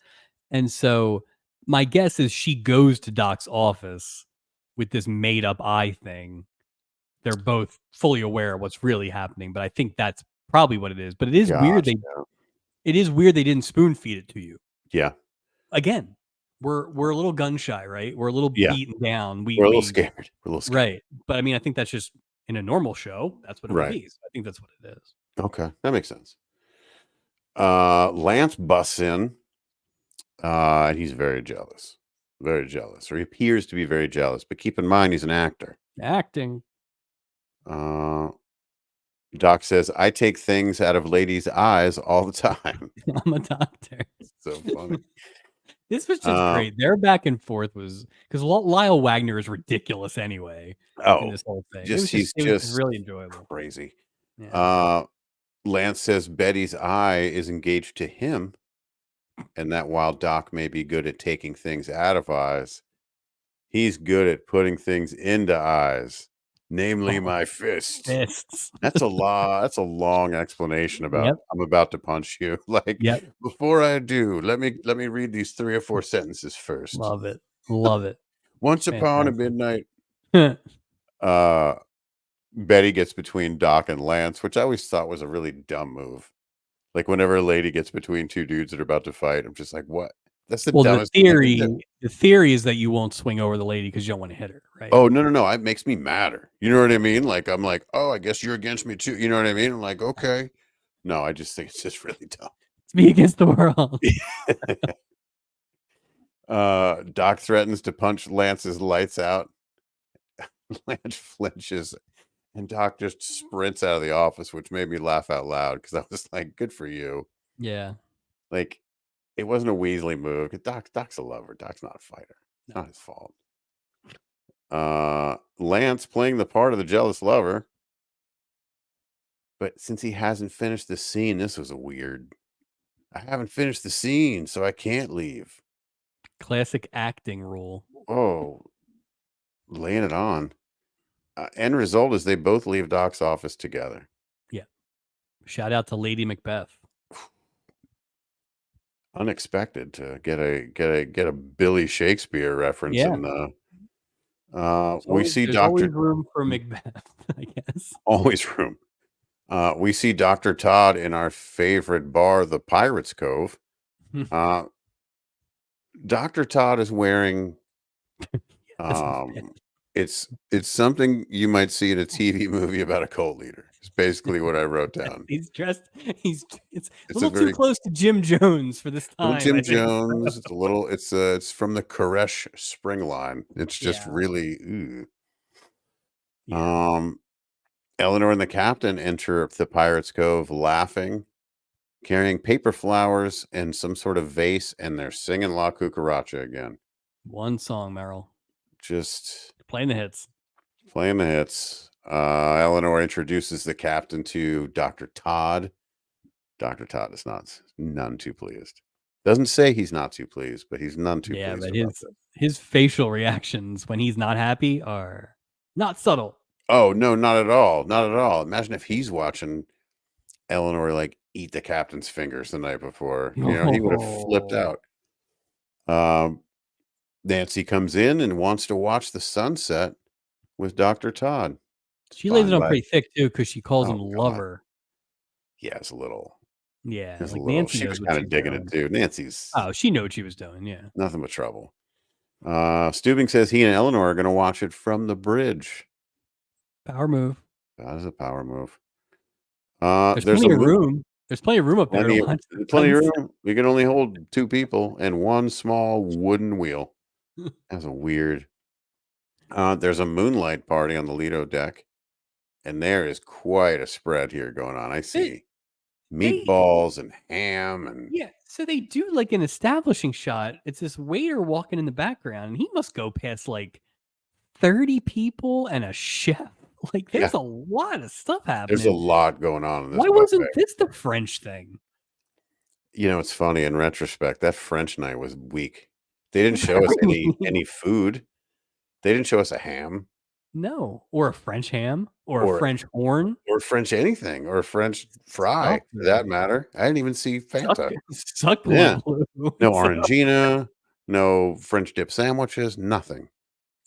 And so my guess is she goes to Doc's office with this made up eye thing. They're both fully aware of what's really happening, but I think that's probably what it is. But Gosh, it is weird they didn't spoon feed it to you. yeah, Again, we're a little gun shy, right? We're a little yeah. beaten down. We're a little We scared. We're a little scared. Right, but I mean, I think that's just in a normal show, that's what it would Right. be, so I think that's what it is. Okay, that makes sense. Lance busts in, and he's very jealous, or he appears to be very jealous. But keep in mind, he's an actor. Acting. Uh, Doc says, "I take things out of ladies' eyes all the time." I'm a doctor. So funny. This was just Um, great. Their back and forth was because Lyle Wagner is ridiculous anyway in oh, this whole thing. just he's It was just just really enjoyable. crazy. Yeah. Uh, Lance says Betty's eye is engaged to him, and that while Doc may be good at taking things out of eyes, he's good at putting things into eyes, namely Oh, my fist. fists. That's a long explanation about Yep, I'm about to punch you. Like, yep. before I do, let me read these 3 or 4 sentences first. Love it. Love it. Once upon a Fantastic. midnight, uh, Betty gets between Doc and Lance, which I always thought was a really dumb move. Like, whenever a lady gets between 2 dudes that are about to fight, I'm just like, "What?" That's the Well, dumbest thing I can do. the theory is that you won't swing over the lady because you don't wanna hit her, right? Oh, no, no, no, it makes me madder. You know what I mean? Like, I'm like, "Oh, I guess you're against me too." You know what I mean? I'm like, "Okay." No, I just think it's just really dumb. It's me against the world. Doc threatens to punch Lance's lights out. Lance flinches, and Doc just sprints out of the office, which made me laugh out loud because I was like, "Good for you." Yeah. Like, it wasn't a Weasley move. 'Cause Doc's a lover. Doc's not a fighter. It's No. not his fault. Lance playing the part of the jealous lover, but since he hasn't finished the scene, this was a weird. I haven't finished the scene, so I can't leave. Classic acting rule. Oh, laying it on. End result is they both leave Doc's office together. Yeah. Shout out to Lady Macbeth. Unexpected to get a Billy Shakespeare reference, Yeah. and we see There's always Doctor room for Macbeth, I guess. always room. We see Doctor Todd in our favorite bar, the Pirates Cove. Uh, Doctor Todd is wearing That's my bad. um, it's something you might see in a TV movie about a cult leader. It's basically what I wrote down. He's dressed. It's a It's a little too very close to Jim Jones for this little time, Jim I think. Jones. It's a little. It's from the Koresh spring line. It's just Yeah. really. Ooh. Yeah. Um, Eleanor and the captain enter the Pirates Cove laughing, carrying paper flowers and some sort of vase, and they're singing La Cucaracha again. One song, Merrill. Just Playing the hits. playing the hits. Eleanor introduces the captain to Dr. Todd. Dr. Todd is none too pleased. Doesn't say he's not too pleased, but he's none too Yeah, pleased but about this. his facial reactions when he's not happy are not subtle. Oh, no, not at all. Not at all. Imagine if he's watching Eleanor like eat the captain's fingers the night before. He would have flipped Oh. out. Um, Nancy comes in and wants to watch the sunset with Dr. Todd. She lays Fine it on by pretty thick too, because she calls him Oh god. lover. Yeah, it's a little Yeah, it's a like little Nancy she was knows what kinda she's digging it doing. too. Nancy's Oh, she knew what she was doing. Yeah. nothing but trouble. Steubing says he and Eleanor are gonna watch it from the bridge. Power move. That is a power move. There's There's a plenty of moon room. There's plenty of room up there to plenty of watch the plenty of sunset. room. We can only hold 2 people and 1 small wooden wheel. That's a weird there's a moonlight party on the Lido deck, and there is quite a spread here going on. I They see they meatballs and ham and yeah, so they do like an establishing shot. It's this waiter walking in the background, and he must go past like 30 people and a chef. Like, yeah, there's a lot of stuff there's a happening. lot going on in this Why buffet. wasn't this the French thing? It's funny in retrospect, that French night was weak. They didn't show us I any mean, food. They didn't show us a ham no, or a French ham or a or French horn. or French anything or a French fry for that Something. matter. I didn't even see Fanta. Suck Yeah. blue. No So, Orangina, no French dip sandwiches, nothing.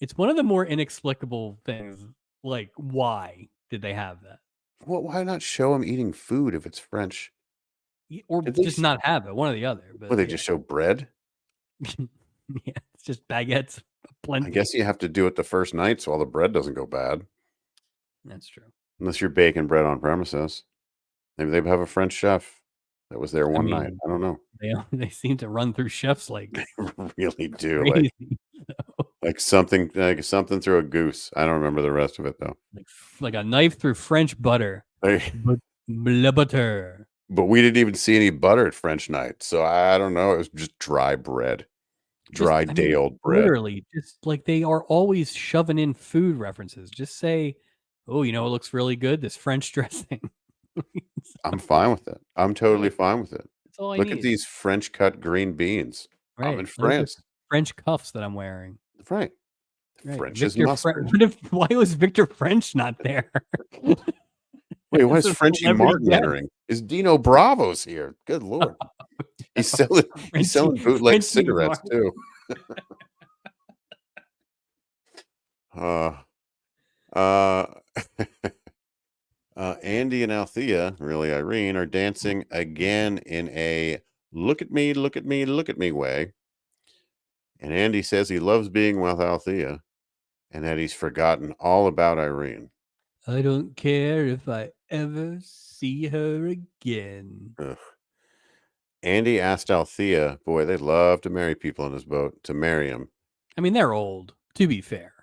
it's one of the more inexplicable things. Like, why did they have that? Well, why not show them eating food if it's French? Or Did they just not have it, one or the other, Well, but they yeah. just show bread? Yeah, it's just baguettes I plenty. guess you have to do it the first night so all the bread doesn't go bad, That's true. unless you're baking bread on premises. Maybe they have a French chef that was there I one night. mean, I don't know. they seem to run through chefs like Really do, crazy. like something through a goose. I don't remember the rest of it, though. Like a knife through French butter. They But le butter. but we didn't even see any butter at French night, so I don't know, it was just dry bread. Dry, I mean, day-old bread. literally, just like they are always shoving in food references. Just say, "Oh, it looks really good. This French dressing." I'm fine with it. I'm totally fine with it. That's all I Look at need. these French cut green beans. I'm Right. in Look at the France. French cuffs that I'm wearing. Right. Right. French is Victor French. mustard. Why was Victor French not there? Wait, why As is a Frenchie celebrity Martin guest. entering? Is Dino Bravo's here? Good lord. He's selling bootleg Frenchie cigarettes Martin. too. Uh uh Andy and Althea, really Irene, are dancing again in a look at me, look at me, look at me way. And Andy says he loves being with Althea and that he's forgotten all about Irene. I don't care if I ever see her again. Ugh. Andy asked Althea, boy, they love to marry people on his boat, to marry him. I mean, they're old, to be fair.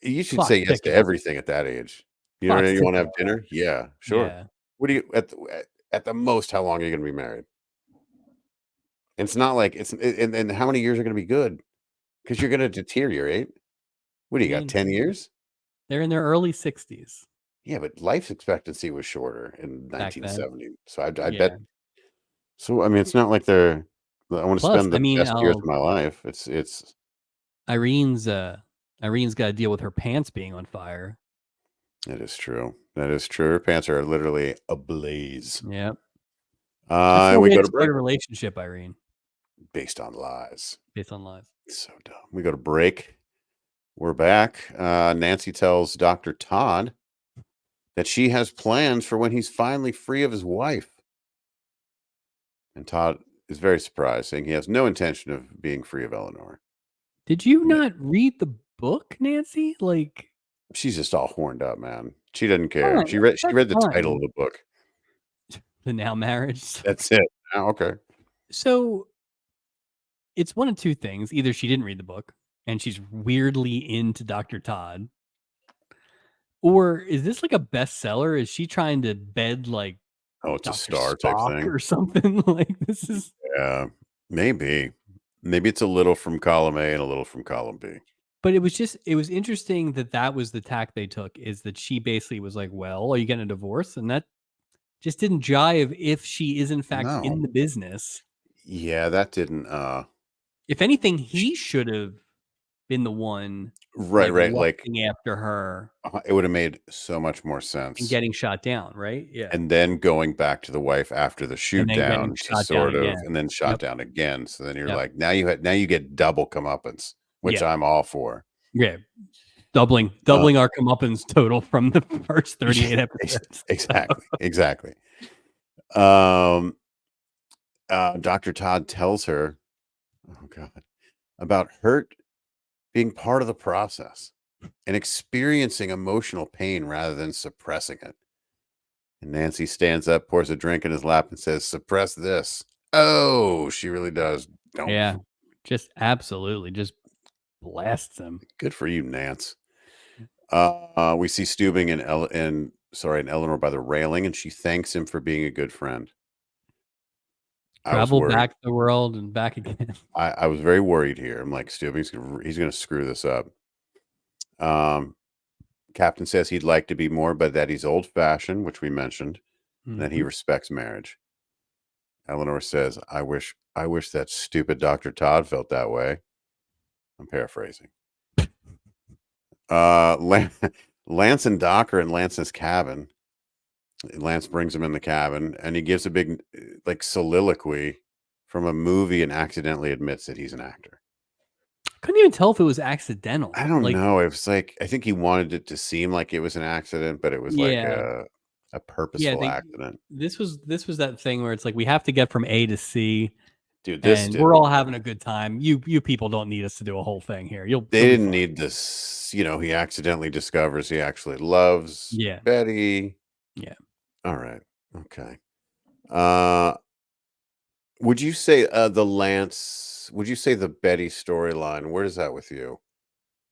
You should Clock's say yes to ticking. everything at that age. You know, Clock's you want to ticking. have dinner? Yeah, sure. Yeah. What do you at the most? How long are you going to be married? And it's not like and how many years are going to be good? Because you're going to deteriorate. What do I you got? mean, 10 years? they're in their early 60s Yeah, but life expectancy was shorter in back then. 1970. So I bet. Yeah. So I mean, it's not like they're. I want to Plus, spend I the mean, best years of my life. It's. Irene's got to deal with her pants being on fire. It is true. That is true. Her pants are literally ablaze. Yep. That's the And we way go to to start break a relationship, Irene, based on lies. based on lies. So dumb. We go to break. We're back. Nancy tells Dr. Todd that she has plans for when he's finally free of his wife. And Todd is very surprised, saying he has no intention of being free of Eleanor. Did you And not read the book, Nancy? Like, she's just all horned up, man. She doesn't care. fine, She that's read the title of fine. the book. The now marriage. That's it. Oh, okay. So it's one of two things. Either she didn't read the book and she's weirdly into Dr. Todd, or is this like a bestseller? Is she trying to bed like Oh, it's a Dr. star type Spock thing. or something? Like, this is. Yeah, maybe. Maybe it's a little from column A and a little from column B. But it was interesting that that was the tack they took, is that she basically was like, well, are you getting a divorce? And that just didn't jive if she is in fact No. in the business. Yeah, that didn't If anything, he should have been the one like right. Like lusting after her it would have made so much more and sense. getting shot down, right? Yeah. And then going back to the wife after the And shoot then getting down to shot down sort of again. and then shot Yep. down again. So then you're Yep. like, now you get double comeuppance, which Yeah. I'm all for. Yeah. Doubling our comeuppance total from the first 38 episodes. Exactly. Dr. Todd tells her, oh God, about hurt being part of the process and experiencing emotional pain rather than suppressing it. And Nancy stands up, pours a drink in his lap, and says, suppress this. Oh, she really does. Don't. Yeah. Just absolutely just blasts him. Good for you, Nance. We see Steubing and Eleanor by the railing, and she thanks him for being a good friend. I was Travel worried. back the world and back again. I was very worried here. I'm like, Steubing's he's gonna screw this up. Captain says he'd like to be more, but that he's old fashioned, which we mentioned, and that he Mhm. respects marriage. Eleanor says, I wish that stupid Dr. Todd felt that way. I'm paraphrasing. Lance and Doc are in Lance's cabin. Lance brings him in the cabin and he gives a big like soliloquy from a movie and accidentally admits that he's an actor. Couldn't even tell if it was accidental. I don't Like, know. It was like I think he wanted it to seem like it was an accident, but it was like yeah. a Yeah, purposeful accident. this was that thing where it's like we have to get from A to C, Dude, this and we're didn't. all having a good time. You people don't need us to do a whole thing here. You'll They be didn't fine. need this. He accidentally discovers he actually loves Yeah, Betty. yeah. All right. Okay. Uh would you say would you say the Betty storyline, where is that with you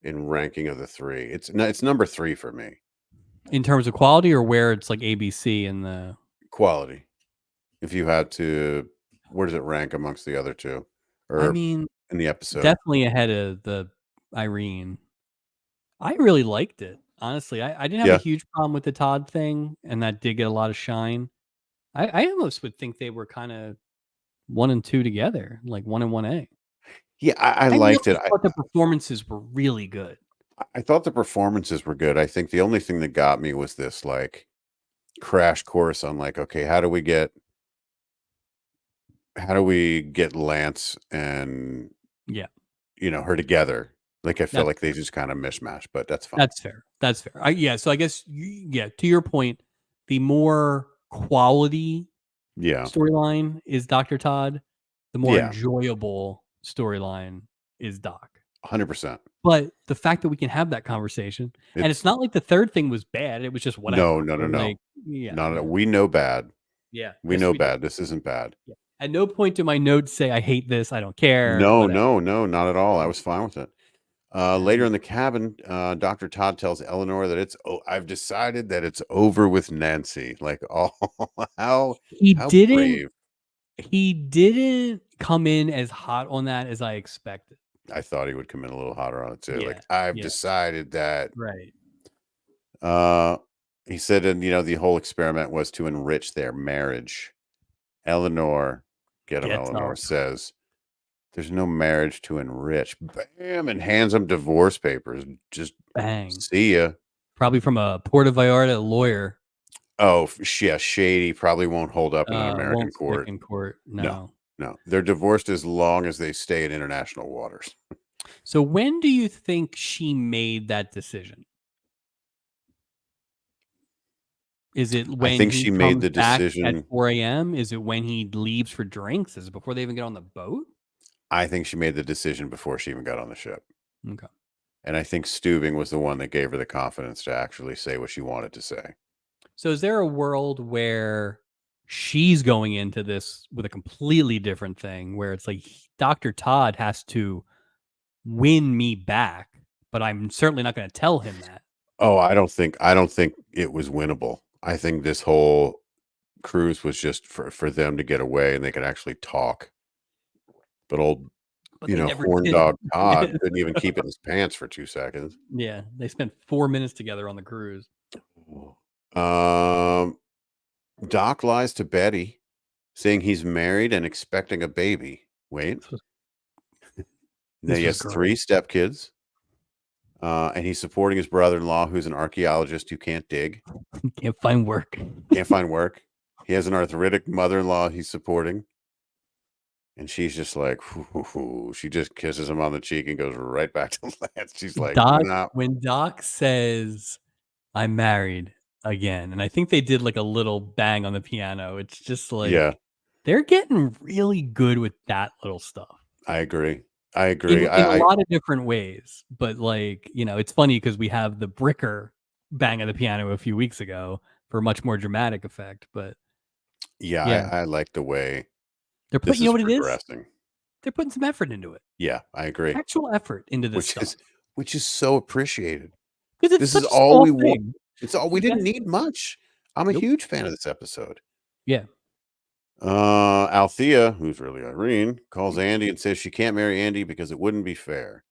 in ranking of the three? It's number 3 for me. In terms of quality, or where it's like ABC in the. Quality. If you had to, where does it rank amongst the other two? I Or mean, in the episode? definitely ahead of the Irene. I really liked it, honestly. I didn't have a Yeah. huge problem with the Todd thing, and that did get a lot of shine. I almost would think they were kind of 1 and 2 together, like 1 and 1A. Yeah, I I liked really it. thought the performances were really good. I thought the performances were good. I think the only thing that got me was this like crash course on like, okay, how do we get Lance and Yeah, her together? Like I felt that's like they just kind of mishmash, but that's fine. that's fair. That's fair. Yeah, so I guess yeah, to your point, the more quality Yeah. storyline is Dr. Todd, the more Yeah. enjoyable storyline is Doc. 100%. But the fact that we can have that conversation, and it's It's not like the third thing was bad, it was just no, whatever. no, no, no. Like, yeah, Not yeah, we know bad. yeah. We Yes, know we do. bad. This isn't bad. Yeah. At no point do my notes say I hate this, I don't care, No, whatever. no, no, not at all. I was fine with it. Later And in the cabin, Dr. Todd tells Eleanor that I've decided that it's over with Nancy. Like, oh, how he how didn't brave. he didn't come in as hot on that as I expected. I thought he would come in a little hotter on it too. Yeah, Like, I've yeah, decided that right. uh he said, and the whole experiment was to enrich their marriage. Eleanor, get him, Gets Eleanor up, says, there's no marriage to enrich. Bam, and hands him divorce papers. Just bang. see ya. Probably from a Puerto Vallarta lawyer. Oh, yeah, shady. Probably won't hold up in an American Won't stick court. in court. No, No. no. They're divorced as long as they stay in international waters. So when do you think she made that decision? Is it I when think he she made comes the back at decision. 4 a.m.? Is it when he leaves for drinks? Is it before they even get on the boat? I think she made the decision before she even got on the ship. Okay. And I think Stubing was the one that gave her the confidence to actually say what she wanted to say. So is there a world where she's going into this with a completely different thing where it's like Dr. Todd has to win me back, but I'm certainly not going to tell him that. Oh, I don't think it was winnable. I think this whole cruise was just for them to get away and they could actually talk. But old, But they never horn did. dog Todd couldn't even keep it in his pants for 2 seconds. Yeah, they spent 4 minutes together on the cruise. Um, Doc lies to Betty, saying he's married and expecting a baby. Wait, This was, now this he was has 3 great. stepkids, and he's supporting his brother-in-law, who's an archaeologist who can't dig, Can't find work. can't find work. He has an arthritic mother-in-law he's supporting, and she's just like, "Hoo." She just kisses him on the cheek and goes right back to Lance. She's like, Doc, "No." when Doc says, I'm married again, and I think they did like a little bang on the piano. It's just Yeah, like they're getting really good with that little stuff. I agree. I In agree. in a I lot of different ways, but, like, it's funny because we have the Bricker bang on the piano a few weeks ago for a much more dramatic effect, but yeah, yeah, I like the way they're this putting is what it is? progressing. They're putting some effort into it, Yeah, I agree. actual effort into this Which stuff is which is so appreciated. because it's This is such a all small we want. thing. It's all we You didn't guys need much. I'm a nope. huge fan of this episode. Yeah. Althea, who's really Irene, calls Andy and says she can't marry Andy because it wouldn't be fair.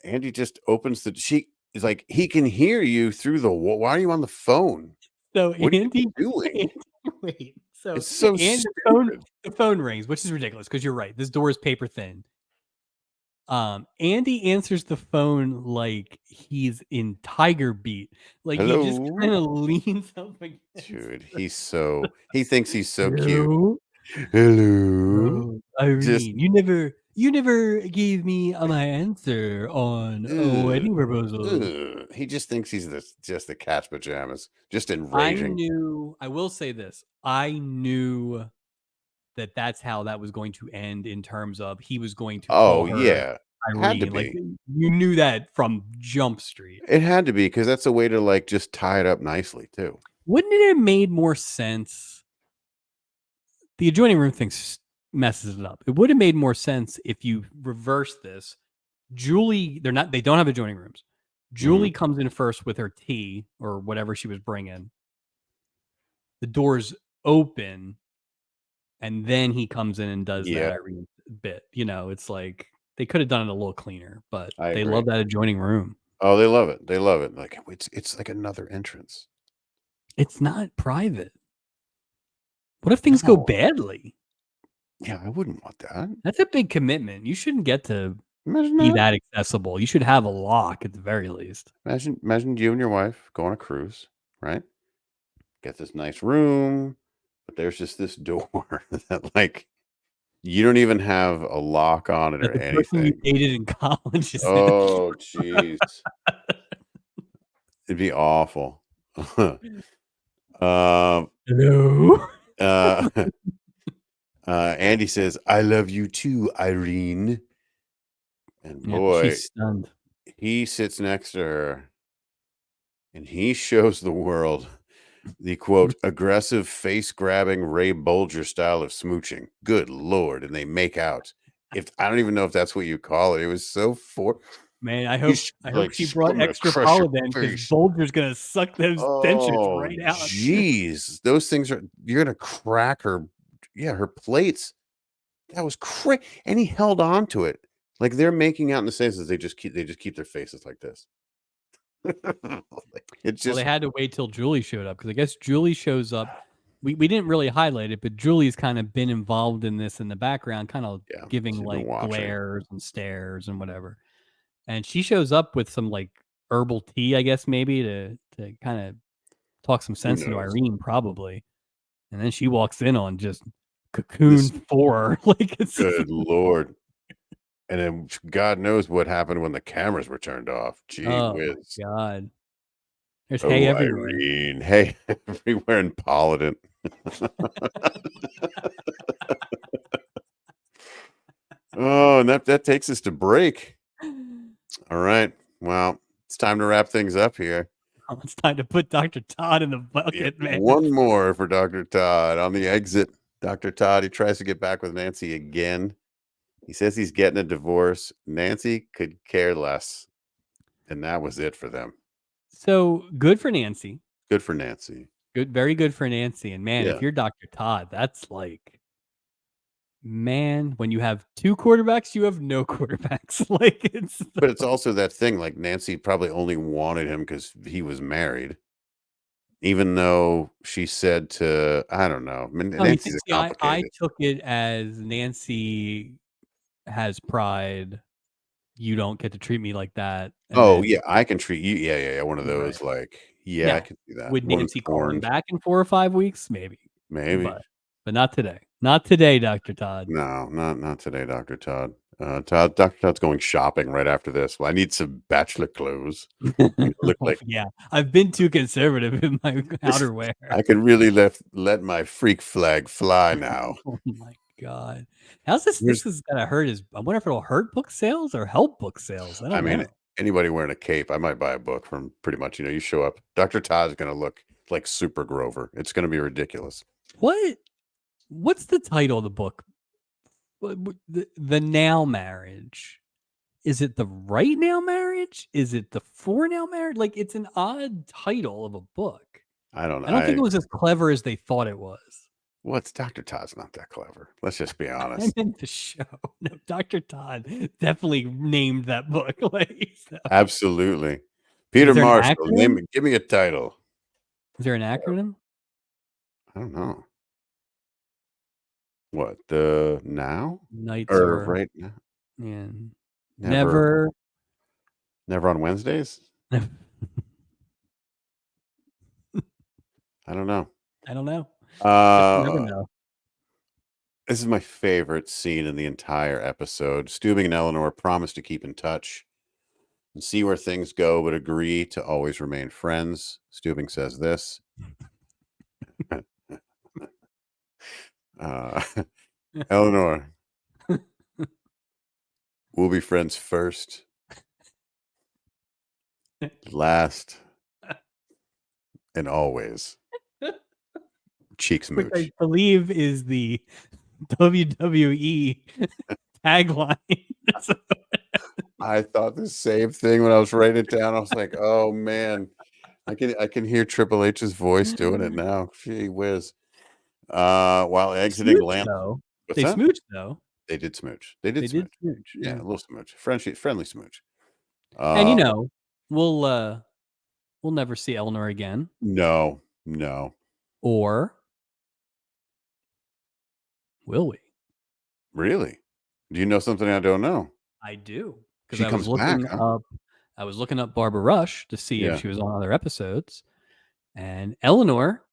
Andy just opens the she is like, "He can hear you through the why are you on the phone? So What are Andy you doing?" Andy wait, so It's so and stupid. the phone rings, which is ridiculous because 'cause you're right, this door is paper thin. Andy answers the phone like he's in Tiger Beat, like, he just "Hello?" kinda leans up against Dude, the he thinks he's so cute. "Hello? "Hello?" Oh, Just Irene, you never gave me, my answer on a ugh, wedding proposal." ugh. He just thinks he's just the cat's pajamas, just enraging. I will say this, I knew that that's how that was going to end in terms of he was going to Oh, call her yeah. Had to Irene, like, be. you knew that from Jump Street. It had to be because that's a way to, like, just tie it up nicely too. Wouldn't it have made more sense the adjoining room thing messes it up. It would have made more sense if you reverse this. They don't have adjoining rooms. Mhm. Julie comes in first with her tea or whatever she was bringing. The doors open, and then he comes in and does that Yep. Irene bit. It's like they could have done it a little cleaner, but I they agree. love that adjoining room. Oh, they love it. They love it. Like, it's like another entrance. It's not private. What if things go No. badly? Yeah, I wouldn't want that. That's a big commitment. You shouldn't get to Imagine be that. that accessible. You should have a lock at the very least. Imagine you and your wife go on a cruise, right? Get this nice room, but there's just this door that, like, you don't even have a lock on it That or the person you anything. dated in college is in. Oh, jeez. It'd be awful. Um, Hello? uh, Andy says, "I love you too, Irene." And Yep, boy, she's stunned. he sits next to her and he shows the world the quote, aggressive face grabbing Ray Bolger style of smooching. Good Lord. And they make out. If I don't even know if that's what you call it. It was so Man, I hope he's I hope like, she brought I'm gonna extra crush your Polident because face. Bulger's gonna suck those dentures Oh, right out. jeez. Those things you're gonna crack her, yeah, her plates. That was crazy. And he held on to it. Like they're making out in the senses, they just keep their faces like this. It's Well, they just had to wait till Julie showed up because I guess Julie shows up. We didn't really highlight it, but Julie's kind of been involved in this in the background, kind of yeah, giving she's been like watching. glares and stares and whatever. And she shows up with some like herbal tea, I guess, maybe to kind of talk some Who sense into knows? Irene, probably. And then she walks in on just Cocoon This 4. Like, it's just, good lord. And then God knows what happened when the cameras were turned off. Gee oh my whiz. God. There's hay Oh, everywhere. Irene. Hey, everywhere in Polydent. Oh, and that takes us to break. All right. Well, it's time to wrap things up here. Oh, it's time to put Dr. Todd in the Yeah, bucket, man. one more for Dr. Todd. On the exit, Dr. Todd, he tries to get back with Nancy again. He says he's getting a divorce. Nancy could care less. And that was it for them. So good for Nancy. Good for Nancy. Good, very good for Nancy. And man, Yeah. if you're Dr. Todd, that's like, man, when you have two quarterbacks, you have no quarterbacks. Like, it's But it's also that thing, like, Nancy probably only wanted him because he was married, even though she said to I don't know. no, he Nancy's a see, I complicated. took it as Nancy has pride. You don't get to treat me like that. And Oh, then yeah, I can treat you yeah, one of right those, like yeah, I now, can see that. would One Nancy call him horned, back in 4 or 5 weeks? Maybe, maybe. but not today. Not today, Dr. Todd. No, not today, Dr. Todd. Dr. Todd's going shopping right after this. Well, I need some bachelor clothes. You look Oh, like yeah, I've been too conservative in my outerwear. I can really let my freak flag fly now. Oh my God. How's this? Here's This is gonna hurt his. I wonder if it'll hurt book sales or help book sales. I I don't mean, know. anybody wearing a cape, I might buy a book from pretty much, you show up. Dr. Todd's gonna look like Super Grover. It's gonna be ridiculous. What's the title of the book? The Now Marriage. Is it the Right Now Marriage? Is it the For Now Marriage? Like, it's an odd title of a book. I don't know. I don't think it was as clever as they thought it was. What's Dr. Todd's not that clever. Let's just be I honest. meant the show. No, Dr. Todd definitely named that book. Like, so. Absolutely. Is Peter there an Marshall, acronym? give me a title. Is there an acronym? I don't know. What, the now? Nights Or are right now? and Never never. never on Wednesdays? I don't know. I don't know. Guess we'll never Uh, know. this is my favorite scene in the entire episode. Steubing and Eleanor promise to keep in touch and see where things go, but agree to always remain friends. Steubing says this. Uh, Eleanor, we'll be friends first, last, and always. Cheek Which I smooch. believe is the WWE tagline. So, I thought the same thing when I was writing it down. I was like, "Oh man, I can hear Triple H's voice doing it now. Gee whiz!" While they exiting smooch Lamp, though. what's They that? smooch though. They did smooch. They did They did smooch. smooch. Yeah, Yeah. a little smooch, friendly smooch. And Uh, we'll never see Eleanor again. no, no, Or will we? really. Do you know something I don't know? I do. Because She comes back, huh? I was looking up Barbara Rush to see if Yeah. she was on other episodes. And Eleanor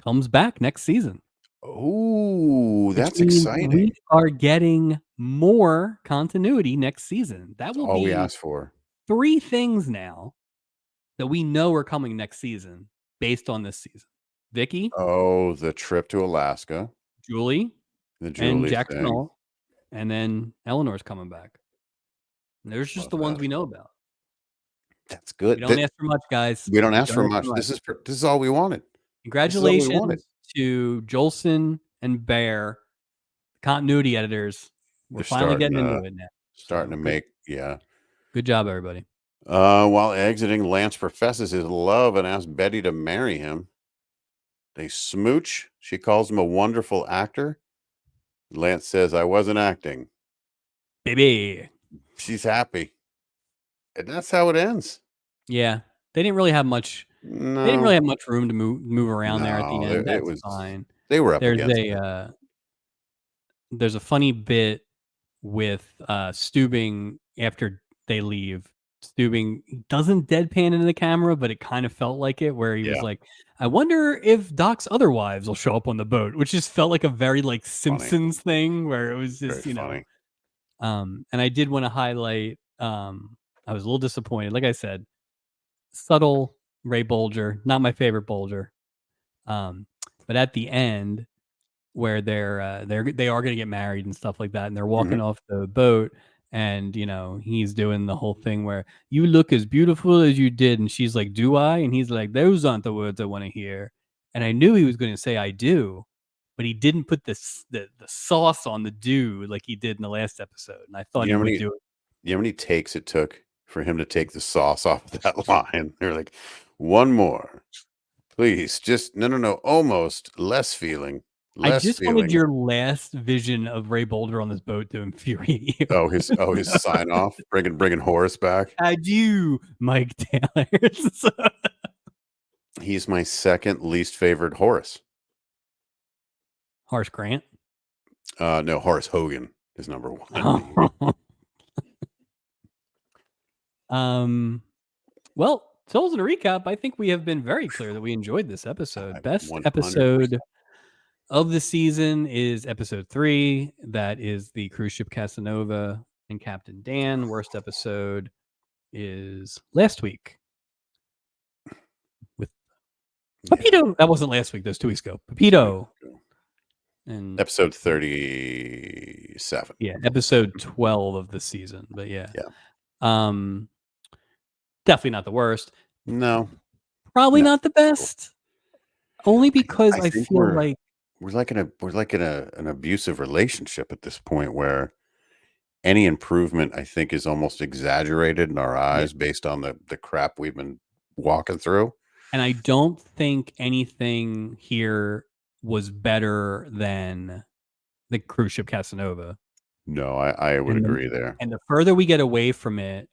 comes back next season. Oh, Which that's means we exciting. are getting more continuity next season. That That's will all we be asked for. 3 things now that we know are coming next season based on this season. Vicky, Oh, the trip to Alaska, Julie, the and Julie Jackson thing. Hall, and then Eleanor's coming back. And there's just Love the ones that. we know about. That's We good. don't ask for much, guys. We don't We ask don't for ask for much. much. This is all we wanted. This is all we wanted. Congratulations to Jolson and Bear, continuity editors. We're They're finally starting getting to into it now. starting So to good, make yeah. good job, everybody. While exiting, Lance professes his love and asks Betty to marry him. They smooch. She calls him a wonderful actor. Lance says, "I wasn't acting." Baby. She's happy, and that's how it ends. Yeah. They didn't really have much they didn't No, really have much room to move around there at the no, end. it That's was. fine. They were up There's against a it. there's a funny bit with Steubing after they leave. Steubing doesn't deadpan into the camera, but it kind of felt like it, where he was Yeah. like, "I wonder if Doc's other wives will show up on the boat," which just felt like a very like Funny. Simpsons thing, where it was Very just funny. And I did want to highlight. I was a little disappointed, like I said, subtle Ray Bolger, not my favorite Bolger. But at the end, where they are going to get married and stuff like that, and they're walking Mhm. off the boat, and he's doing the whole thing where you look as beautiful as you did, and she's like, "Do I?" And he's like, "Those aren't the words I want to hear." And I knew he was going to say, "I do," but he didn't put the sauce on the "do" like he did in the last episode, and I thought You he know how would many do it. you know how many takes it took for him to take the sauce off of that line? They're like, "One more. Please, just no, no, no, almost less feeling, I less just wanted feeling." your last vision of Ray Boulder on this boat to infuriate you. His sign off, bringing Horace back. I do, Mike Taylor. He's my second least favorite Horace. Harsh Grant. No, Horace Hogan is number 1. um, well, so as a recap, I think we have been very clear that we enjoyed this episode. Best 100%. episode of the season is episode 3. That is the cruise ship Casanova and Captain Dan. Worst episode is last week with Yeah, Pepito. That wasn't last week. That was 2 weeks ago. 2 Pepito weeks ago. and Episode 37. yeah, episode 12 of the season. But yeah, Yeah. um, definitely not the worst. No, Probably no. not the best. Only because I I think feel like we're like in an abusive relationship at this point where any improvement, I think, is almost exaggerated in our yeah, eyes based on the crap we've been walking through. and I don't think anything here was better than the cruise ship Casanova. No, I would And agree there. the further we get away from it,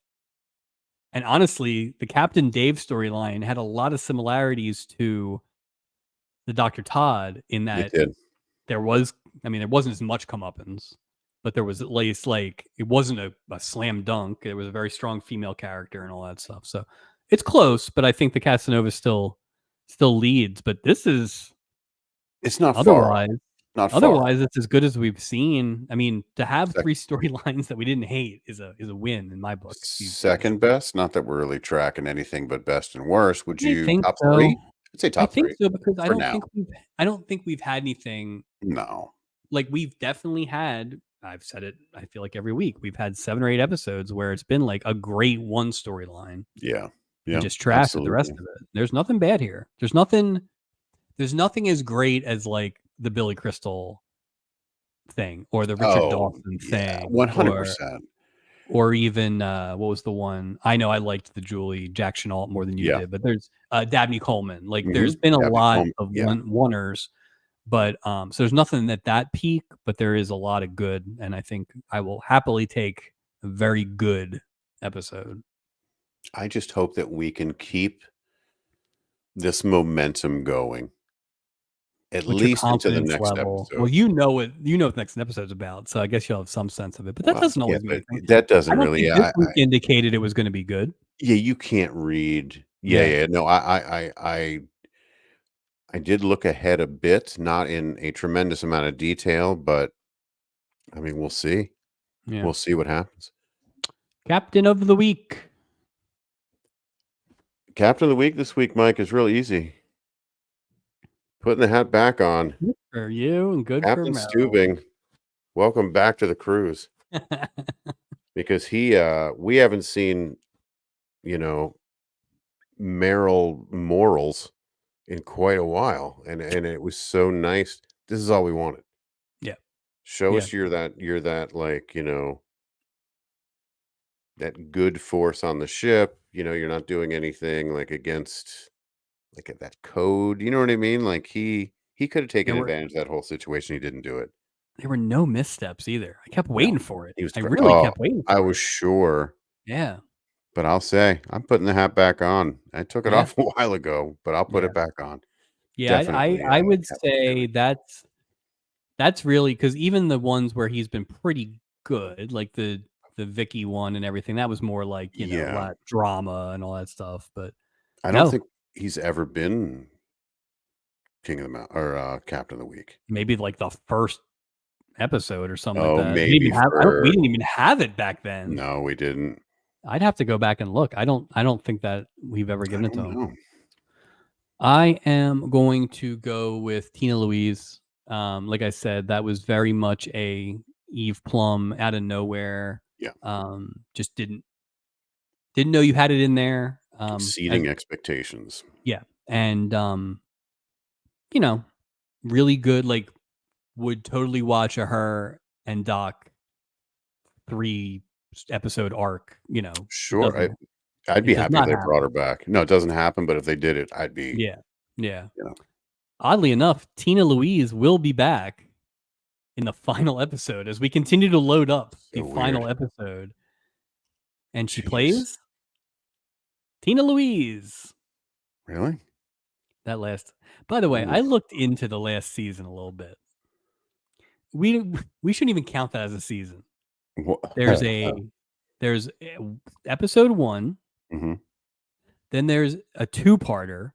and honestly, the Captain Dave storyline had a lot of similarities to the Dr. Todd in It that did. there wasn't as much comeuppance, but there was at least like it wasn't a slam dunk. It was a very strong female character and all that stuff. So it's close, but I think the Casanova still leads. But this is It's not far off. otherwise Not far off. otherwise it's as good as we've seen. I mean, to have Sec 3 storylines that we didn't hate is a win in my book these days. Second best, not that we're really tracking anything but best and worst. Would I you think top so. 3? I'd say I top think 3 so because for now. I don't think we've had anything No. like we've definitely had. I've said it, I feel like every week we've had 7 or 8 episodes where it's been like a great one storyline Yeah. and Yeah, just trash with the rest absolutely. of it. There's nothing bad here. There's nothing as great as like the Billy Crystal thing or the Richard Oh, Dawson yeah, thing or 100%. even what was the one? I know I liked the Julie Jack Chenault more than you Yeah. did, but there's Dabney Coleman. Like there's Mhm. been a Dabney lot Coleman. of Yeah. oneers. But so there's nothing at that peak, but there is a lot of good, and I think I will happily take a very good episode. I just hope that we can keep this momentum going at What's your least into the confidence next level? Well, episode. you know what the next episode's about, so I guess you'll have some sense of it. But that Well, doesn't yeah, always mean but anything. that I doesn't don't really think this week indicated it was going to be good. yeah, you can't read. Yeah, Yeah, yeah. No, I did look ahead a bit, not in a tremendous amount of detail, but I mean, we'll see. yeah. We'll see what happens. Captain of the week. Captain of the week this week, Mike, is real easy. Putting the hat back on. Good for you and good for Captain Merrill. Steubing, welcome back to the cruise because we haven't seen, you know, Merrill morals in quite a while, and it was so nice. This is all we wanted. Yeah, Show yeah. us you're that like, that good force on the ship. You're not doing anything like against like that code. You know what I mean? Like he could have taken There were advantage of that whole situation. He didn't do it. there were no missteps either. I kept No, waiting for it. he was I great. really Oh, kept waiting I for was it. sure, Yeah, but I'll say I'm putting the hat back on. I took it yeah, off a while ago, but I'll put yeah, it back on. yeah. I Definitely, I would Captain say Stewie. that's really because even the ones where he's been pretty good, like the the Vicky one and everything. That was more like, a Yeah. lot of drama and all that stuff. But I don't no, think he's ever been King of the Mountain or Captain of the Week. maybe like the first episode or something like Oh, that. We didn't maybe even have, we for didn't even have it back then. no, we didn't. I'd have to go back and look. I don't think that we've ever I given it to don't him. know. I am going to go with Tina Louise. Like I said, that was very much a Eve Plum out of nowhere. Yeah. Just didn't know you had it in there. Exceeding expectations. Yeah, and really good. Like, would totally watch a her and Doc 3 episode arc. Sure. Doesn't I'd it be does happy if not they brought her happen. back. No, it doesn't happen, but if they did it, I'd be, Yeah, yeah. you know, Oddly enough, Tina Louise will be back in the final episode as we continue to load up the so weird. final episode. And she Jeez. plays Tina Louise. Really? That last. By the way, Ooh. I looked into the last season a little bit. We shouldn't even count that as a season. There's episode 1, Mm-hmm. then there's a 2-parter,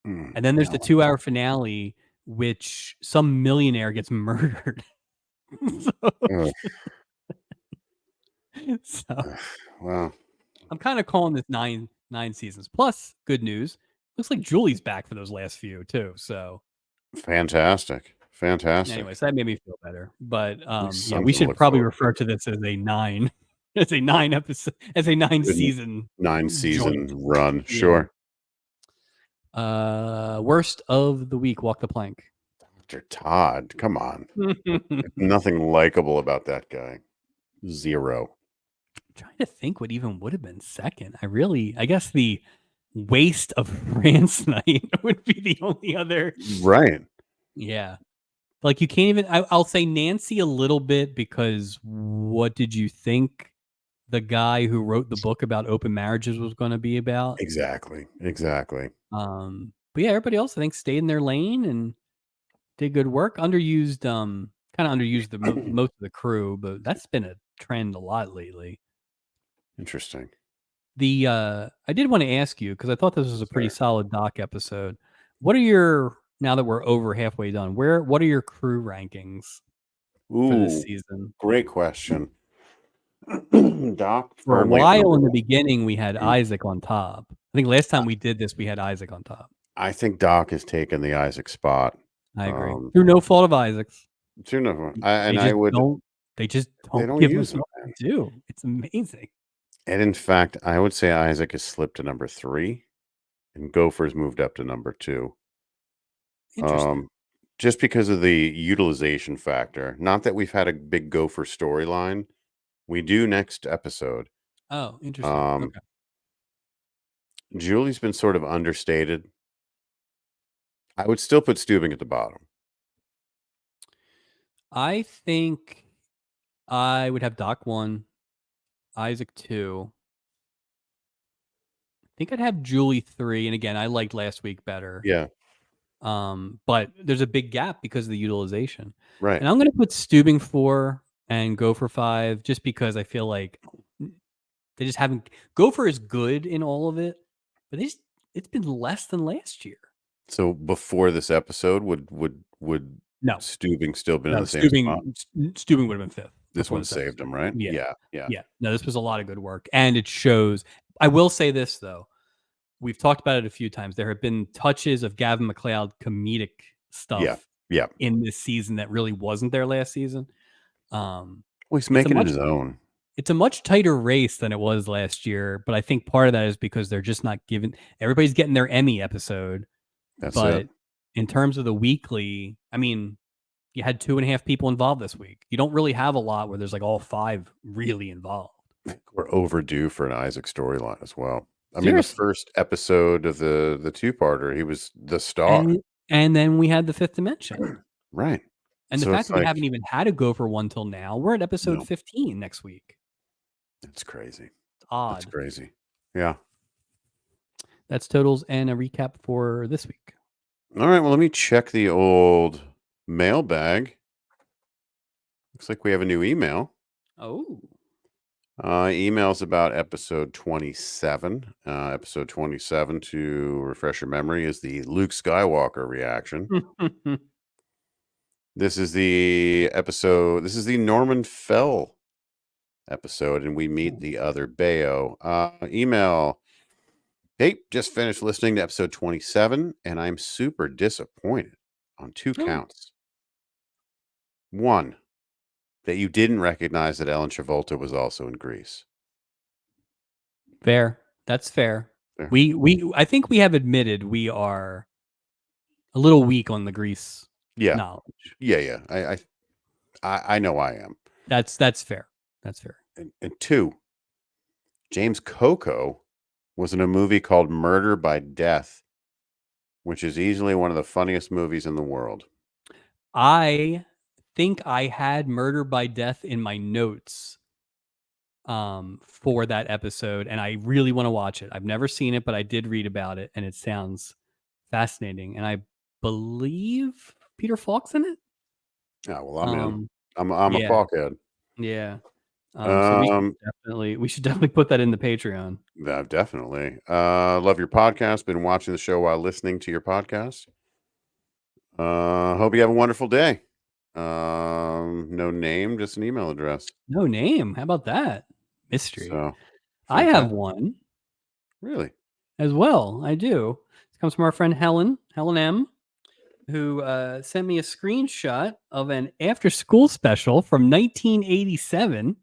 and then there's the 2-hour finale, which some millionaire gets murdered. So Wow. I'm kind of calling this nine seasons. Plus, good news. Looks like Julie's back for those last few too. So Fantastic. anyways, that made me feel better. But yeah, Something we to should look probably forward refer to this as a 9 as a 9 episode as a 9 Good season 9-season joint. run. Yeah. Sure. Worst of the week, walk the plank. Dr. Todd, come on. Nothing likable about that guy. Zero. I'm trying to think what even would have been second. I guess the waste of France night would be the only other. Right. Yeah. Like, you can't even. I'll say Nancy a little bit, because what did you think the guy who wrote the book about open marriages was going to be about? Exactly. But yeah, everybody else I think stayed in their lane and did good work. Underused, kind of underused most of the crew, but that's been a trend a lot lately. Interesting. I did want to ask you, because I thought this was a pretty solid doc episode. What are your, now that we're over halfway done, what are your crew rankings for this season? Great question. Doc, For a firmly while in the number beginning, we had Isaac on top. I think last time we did this, we had Isaac on top. I think Doc has taken the Isaac spot. I agree. Through no fault of Isaac's. They just don't give use us what to do. It's amazing. And in fact, I would say Isaac has slipped to number 3 and Gopher's moved up to number 2. Interesting. Just because of the utilization factor. Not that we've had a big Gopher storyline. We do next episode. Oh, interesting. Okay. Julie's been sort of understated. I would still put Steubing at the bottom. I think I would have Doc 1, Isaac 2. I think I'd have Julie 3. And again, I liked last week better. Yeah. But there's a big gap because of the utilization. Right. And I'm going to put Steubing 4 and Gopher 5, just because I feel like they just haven't. Gopher is good in all of it, but it's been less than last year. So before this episode, would No. Steubing still been in the same spot? Steubing would have been 5th. This one saved him, right? Yeah. Yeah. No, this was a lot of good work, and it shows. I will say this though. We've talked about it a few times. There have been touches of Gavin MacLeod comedic stuff in this season that really wasn't there last season. Well, he's making it his own. It's a much tighter race than it was last year, but I think part of that is because they're just not giving. Everybody's getting their Emmy episode. That's but it. In terms of the weekly, I mean, you had 2.5 people involved this week. You don't really have a lot where there's like all 5 really involved. We're overdue for an Isaac storyline as well. I mean, the first episode of the 2-parter, he was the star. And then we had the 5th dimension. Right. And the fact that we haven't even had a Gopher one till now, we're at episode 15 next week. That's crazy. It's odd. That's crazy. Yeah. That's totals and a recap for this week. All right. Well, let me check the old mailbag. Looks like we have a new email. Oh. Emails about episode 27. Episode 27, to refresh your memory, is the Luke Skywalker reaction. This is the episode. This is the Norman Fell episode, and we meet the other Bayo. Email. Hey, just finished listening to episode 27, and I'm super disappointed on two Oh, counts. One, that you didn't recognize that Ellen Travolta was also in Grease. fair. That's fair. There. I think we have admitted we are a little weak on the Grease Yeah. knowledge. Yeah. I know I am. That's fair. That's fair. And two, James Coco was in a movie called Murder by Death, which is easily one of the funniest movies in the world. I think I had Murder by Death in my notes for that episode, and I really want to watch it. I've never seen it, but I did read about it, and it sounds fascinating. And I believe Peter Falk's in it. Oh, well, I'm in. I'm a Yeah. Falkhead. Yeah. So we should definitely put that in the Patreon. Definitely. Love your podcast. Been watching the show while listening to your podcast. Hope you have a wonderful day. No name, just an email address. No name. How about that? Mystery. So, I have fantastic. one Really? as well. I do. This comes from our friend Helen M, who sent me a screenshot of an after school special from 1987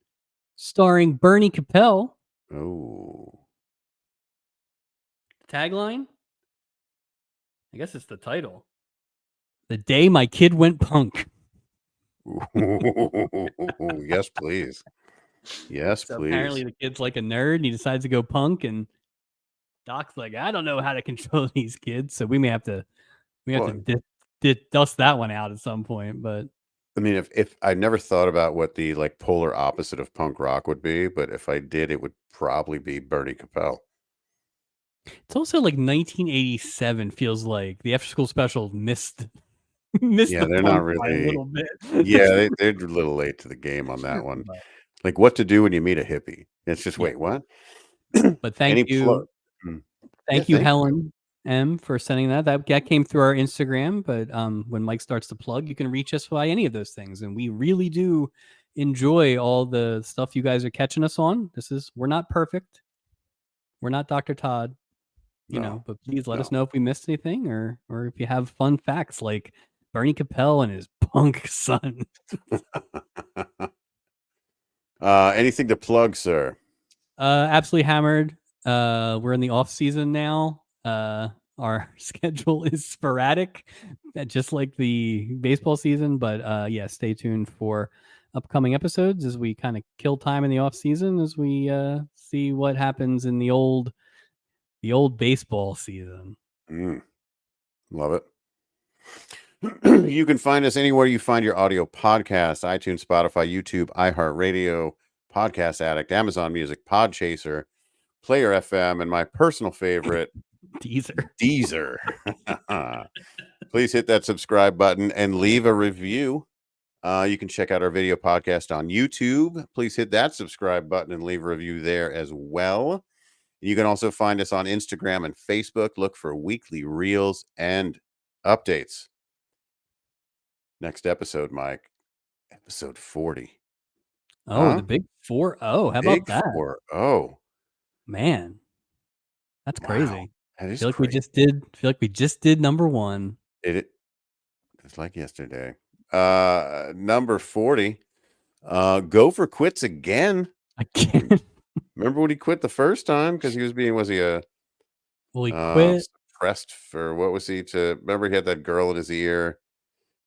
starring Bernie Capel. Oh. Tagline? I guess it's the title. The Day My Kid Went Punk. Yes, please. Yes, So please. apparently the kid's like a nerd and he decides to go punk, and Doc's like, I don't know how to control these kids, so we have to dust that one out at some point. But I mean, if I never thought about what the like polar opposite of punk rock would be, but if I did, it would probably be Bernie Capel. it's also like 1987. Feels like the after school special missed the They're punk not by a really. little bit. They're a little late to the game on that one. But, Like what to do when you meet a hippie. It's just, yeah. wait, what? But thank Any you, thank Helen M, for sending that. That came through our Instagram. But when Mike starts to plug, you can reach us by any of those things, and we really do enjoy all the stuff you guys are catching us on. We're not perfect. We're not Dr. Todd, but please let us know if we missed anything, or if you have fun facts like Bernie Capel and his punk son. Anything to plug, sir? Absolutely hammered. We're in the off season now. Our schedule is sporadic, just like the baseball season. But yeah, stay tuned for upcoming episodes as we kind of kill time in the off season as we see what happens in the old baseball season. Love it. You can find us anywhere you find your audio podcast: iTunes, Spotify, YouTube, iHeartRadio, Podcast Addict, Amazon Music, Podchaser, Player FM, and my personal favorite, Deezer. Please hit that subscribe button and leave a review. You can check out our video podcast on YouTube. Please hit that subscribe button and leave a review there as well. You can also find us on Instagram and Facebook. Look for weekly reels and updates. Next episode, Mike. Episode 40. Oh, the big 4-0. How about that? 4-0. Man, that's crazy. That is feel like crazy. we just did number 1. It's like yesterday. Number 40. Gopher quits again. Remember when he quit the first time? Because he was he a he quit suppressed for what was he to remember? He had that girl in his ear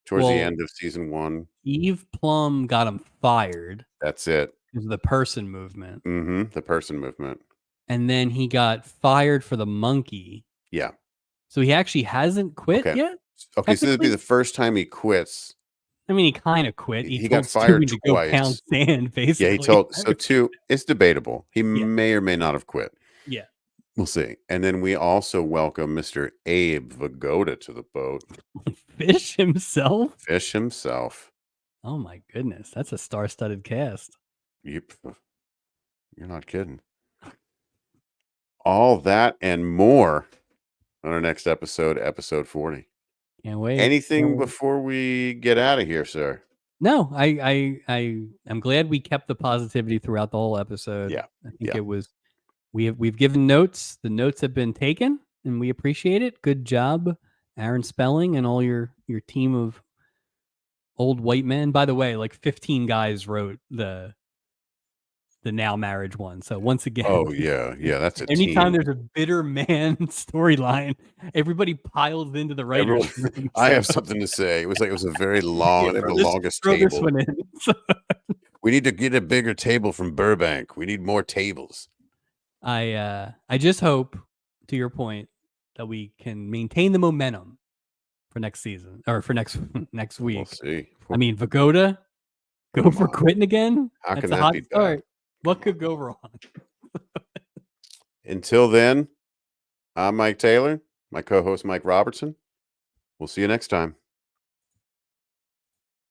towards the end of season 1. Eve Plum got him fired. That's it. Because of the person movement. The person movement. And then he got fired for the monkey. Yeah. So he actually hasn't quit yet? Okay, so this would be the first time he quits. I mean, he kind of quit. He got fired twice. To go pound sand, basically. Yeah, he told. So 2, it's debatable. He may or may not have quit. Yeah. We'll see. And then we also welcome Mr. Abe Vigoda to the boat. Fish himself? Fish himself. Oh my goodness. That's a star-studded cast. Yep. You're not kidding. All that and more on our next episode, episode 40. Can't wait. Anything before we get out of here, sir? No, I'm glad we kept the positivity throughout the whole episode. Yeah. I think it was we've given notes. The notes have been taken, and we appreciate it. Good job, Aaron Spelling, and all your team of old white men. By the way, like 15 guys wrote the now marriage one. So once again, Oh yeah, that's a anytime team. there's a bitter man storyline, everybody piles into the writers' room. I have something to say. It was a very long, the longest throw this table. one in. We need to get a bigger table from Burbank. We need more tables. I just hope, to your point, that we can maintain the momentum for next season or for next week. We'll see. I mean, Vagoda, go for quitting again. How That's can a that hot be start. bad? What could go wrong? Until then, I'm Mike Taylor, my co-host Mike Robertson. We'll see you next time.